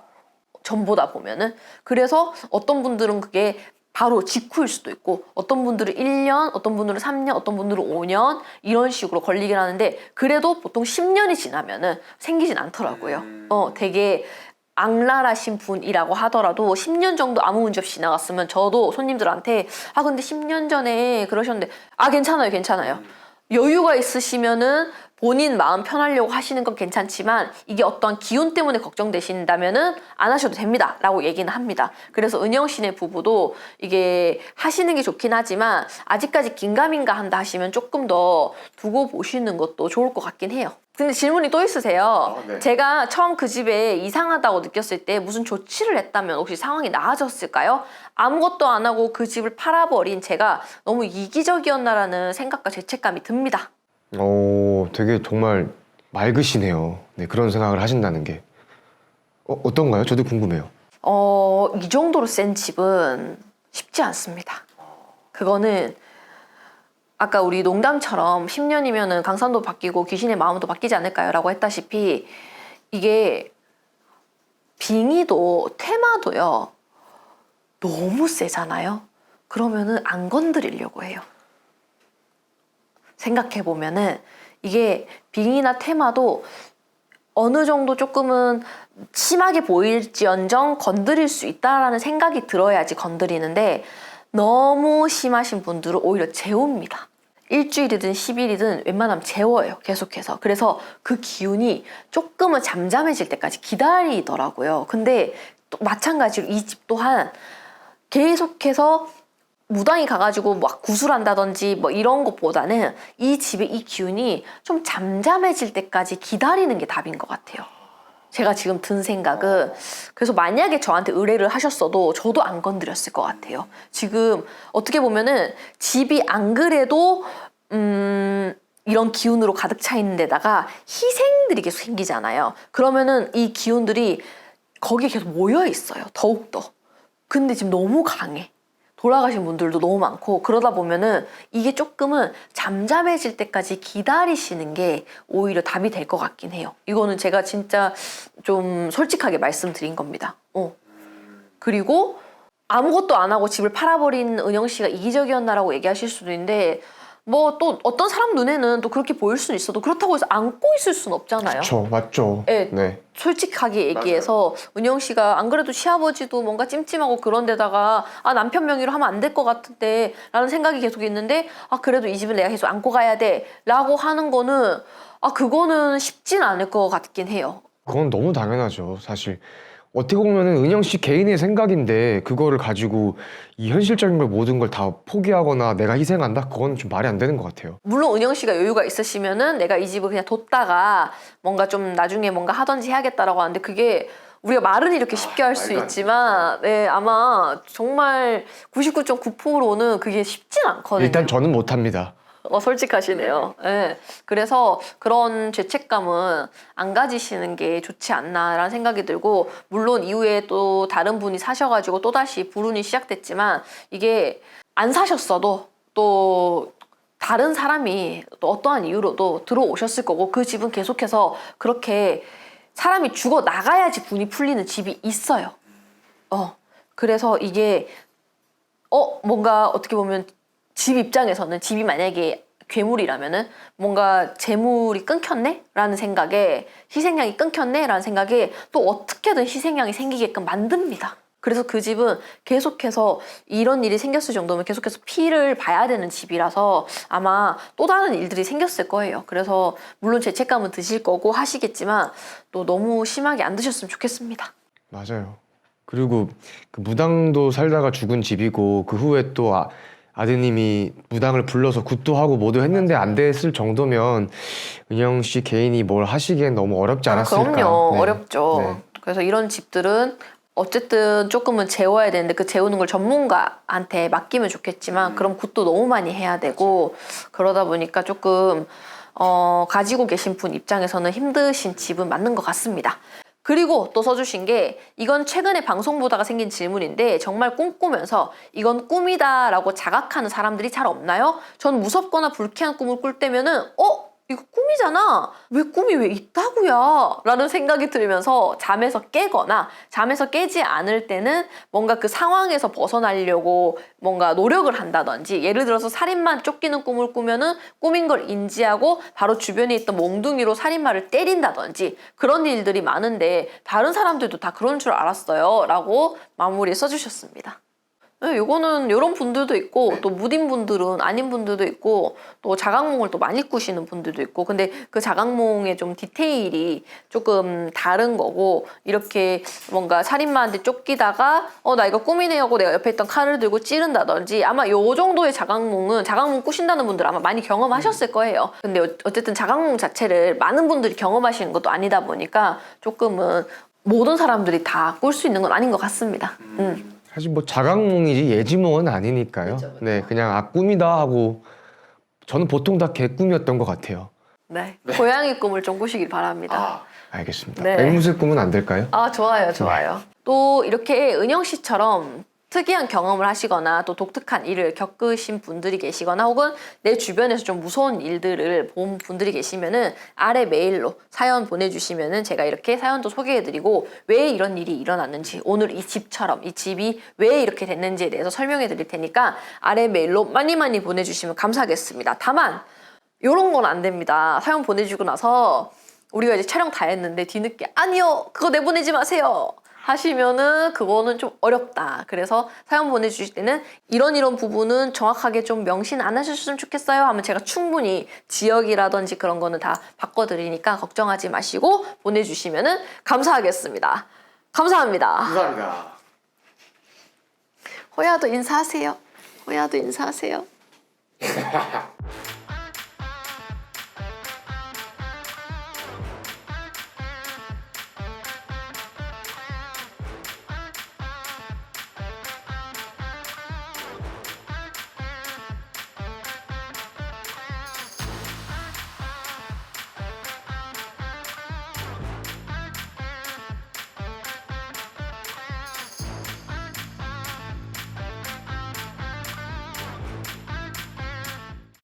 전보다 보면은. 그래서 어떤 분들은 그게 바로 직후일 수도 있고 어떤 분들은 1년, 어떤 분들은 3년, 어떤 분들은 5년 이런 식으로 걸리긴 하는데 그래도 보통 10년이 지나면은 생기진 않더라고요. 되게 악랄하신 분이라고 하더라도 10년 정도 아무 문제 없이 지나갔으면 저도 손님들한테 근데 10년 전에 그러셨는데 괜찮아요. 여유가 있으시면은 본인 마음 편하려고 하시는 건 괜찮지만 이게 어떤 기운 때문에 걱정되신다면은 안 하셔도 됩니다 라고 얘기는 합니다. 그래서 은영 씨네 부부도 이게 하시는 게 좋긴 하지만 아직까지 긴가민가 한다 하시면 조금 더 두고 보시는 것도 좋을 것 같긴 해요. 근데 질문이 또 있으세요. 네. 제가 처음 그 집에 이상하다고 느꼈을 때 무슨 조치를 했다면 혹시 상황이 나아졌을까요? 아무것도 안 하고 그 집을 팔아버린 제가 너무 이기적이었나라는 생각과 죄책감이 듭니다. 되게 정말 맑으시네요. 네, 그런 생각을 하신다는 게. 어떤가요? 저도 궁금해요. 이 정도로 센 집은 쉽지 않습니다. 그거는 아까 우리 농담처럼 10년이면은 강산도 바뀌고 귀신의 마음도 바뀌지 않을까요? 라고 했다시피 이게 빙의도 테마도요. 너무 세잖아요. 그러면은 안 건드리려고 해요. 생각해보면은 이게 빙의나 테마도 어느 정도 조금은 심하게 보일지언정 건드릴 수 있다라는 생각이 들어야지 건드리는데 너무 심하신 분들은 오히려 재웁니다. 일주일이든 10일이든 웬만하면 재워요. 계속해서. 그래서 그 기운이 조금은 잠잠해질 때까지 기다리더라고요. 근데 또 마찬가지로 이 집 또한 계속해서 무당이 가가지고 막 구술한다든지 뭐 이런 것보다는 이 집의 이 기운이 좀 잠잠해질 때까지 기다리는 게 답인 것 같아요. 제가 지금 든 생각은. 그래서 만약에 저한테 의뢰를 하셨어도 저도 안 건드렸을 것 같아요. 지금 어떻게 보면은 집이 안 그래도 이런 기운으로 가득 차 있는 데다가 희생들이 계속 생기잖아요. 그러면은 이 기운들이 거기에 계속 모여 있어요. 더욱더. 근데 지금 너무 강해. 돌아가신 분들도 너무 많고, 그러다 보면은 이게 조금은 잠잠해질 때까지 기다리시는 게 오히려 답이 될 것 같긴 해요. 이거는 제가 진짜 좀 솔직하게 말씀드린 겁니다. 그리고 아무것도 안 하고 집을 팔아버린 은영 씨가 이기적이었나라고 얘기하실 수도 있는데, 뭐 또 어떤 사람 눈에는 또 그렇게 보일 수는 있어도 그렇다고 해서 안고 있을 수는 없잖아요. 그렇죠, 맞죠. 네. 네. 솔직하게 얘기해서 은영 씨가 안 그래도 시아버지도 뭔가 찜찜하고 그런 데다가 아 남편 명의로 하면 안 될 것 같은데 라는 생각이 계속 있는데, 아 그래도 이 집은 내가 계속 안고 가야 돼 라고 하는 거는 그거는 쉽진 않을 것 같긴 해요. 그건 너무 당연하죠, 사실. 어떻게 보면은 은영 씨 개인의 생각인데 그거를 가지고 이 현실적인 걸 모든 걸 다 포기하거나 내가 희생한다? 그건 좀 말이 안 되는 것 같아요. 물론 은영 씨가 여유가 있으시면은 내가 이 집을 그냥 뒀다가 뭔가 좀 나중에 뭔가 하든지 해야겠다라고 하는데, 그게 우리가 말은 이렇게 쉽게 할 수 있지만 네, 아마 정말 99.9%는 그게 쉽진 않거든요. 일단 저는 못합니다. 솔직하시네요. 네. 그래서 그런 죄책감은 안 가지시는 게 좋지 않나라는 생각이 들고, 물론 이후에 또 다른 분이 사셔가지고 또다시 불운이 시작됐지만, 이게 안 사셨어도 또 다른 사람이 또 어떠한 이유로도 들어오셨을 거고, 그 집은 계속해서 그렇게 사람이 죽어 나가야지 분이 풀리는 집이 있어요. 그래서 이게 뭔가 어떻게 보면 집 입장에서는, 집이 만약에 괴물이라면은 뭔가 재물이 끊겼네? 라는 생각에, 희생양이 끊겼네? 라는 생각에 또 어떻게든 희생양이 생기게끔 만듭니다. 그래서 그 집은 계속해서 이런 일이 생겼을 정도면 계속해서 피를 봐야 되는 집이라서 아마 또 다른 일들이 생겼을 거예요. 그래서 물론 죄책감은 드실 거고 하시겠지만 또 너무 심하게 안 드셨으면 좋겠습니다. 맞아요. 그리고 그 무당도 살다가 죽은 집이고, 그 후에 또 아드님이 무당을 불러서 굿도 하고 뭐도 했는데 안 됐을 정도면 은영 씨 개인이 뭘 하시기엔 너무 어렵지 않았을까. 그럼요. 네. 어렵죠. 네. 그래서 이런 집들은 어쨌든 조금은 재워야 되는데, 그 재우는 걸 전문가한테 맡기면 좋겠지만 그럼 굿도 너무 많이 해야 되고, 그러다 보니까 조금 가지고 계신 분 입장에서는 힘드신 집은 맞는 것 같습니다. 그리고 또 써주신 게, 이건 최근에 방송 보다가 생긴 질문인데 정말 꿈꾸면서 이건 꿈이다 라고 자각하는 사람들이 잘 없나요? 전 무섭거나 불쾌한 꿈을 꿀 때면은 이거 꿈이잖아, 왜 꿈이 왜 있다고야 라는 생각이 들면서 잠에서 깨거나, 잠에서 깨지 않을 때는 뭔가 그 상황에서 벗어나려고 뭔가 노력을 한다든지, 예를 들어서 살인마 쫓기는 꿈을 꾸면은 꿈인 걸 인지하고 바로 주변에 있던 몽둥이로 살인마를 때린다든지, 그런 일들이 많은데 다른 사람들도 다 그런 줄 알았어요 라고 마무리에 써주셨습니다. 네, 요거는 이런 분들도 있고, 또 무딘 분들은 아닌 분들도 있고, 또 자각몽을 또 많이 꾸시는 분들도 있고, 근데 그 자각몽의 좀 디테일이 조금 다른 거고, 이렇게 뭔가 살인마한테 쫓기다가 나 이거 꿈이네 하고 내가 옆에 있던 칼을 들고 찌른다든지, 아마 요 정도의 자각몽은, 자각몽 꾸신다는 분들 아마 많이 경험하셨을 거예요. 근데 어쨌든 자각몽 자체를 많은 분들이 경험하시는 것도 아니다 보니까 조금은 모든 사람들이 다 꿀 수 있는 건 아닌 것 같습니다. 사실 뭐 자각몽이지 예지몽은 아니니까요. 그쵸. 네, 그냥 꿈이다 하고, 저는 보통 다 개꿈이었던 것 같아요. 네. 고양이 꿈을 좀 꾸시길 바랍니다. 알겠습니다. 네. 앵무새 꿈은 안 될까요? 좋아요, 좋아요. 또 이렇게 은영 씨처럼 특이한 경험을 하시거나 또 독특한 일을 겪으신 분들이 계시거나, 혹은 내 주변에서 좀 무서운 일들을 본 분들이 계시면은 아래 메일로 사연 보내주시면은 제가 이렇게 사연도 소개해드리고, 왜 이런 일이 일어났는지, 오늘 이 집처럼 이 집이 왜 이렇게 됐는지에 대해서 설명해 드릴 테니까 아래 메일로 많이 많이 보내주시면 감사하겠습니다. 다만 요런 건 안 됩니다. 사연 보내주고 나서 우리가 이제 촬영 다 했는데 뒤늦게 아니요, 그거 내보내지 마세요 하시면은 그거는 좀 어렵다. 그래서 사연 보내주실 때는 이런 부분은 정확하게 좀 명신 안 하셨으면 좋겠어요 하면 제가 충분히 지역이라든지 그런 거는 다 바꿔드리니까 걱정하지 마시고 보내주시면은 감사하겠습니다. 감사합니다. 감사합니다. 호야도 인사하세요. 호야도 인사하세요.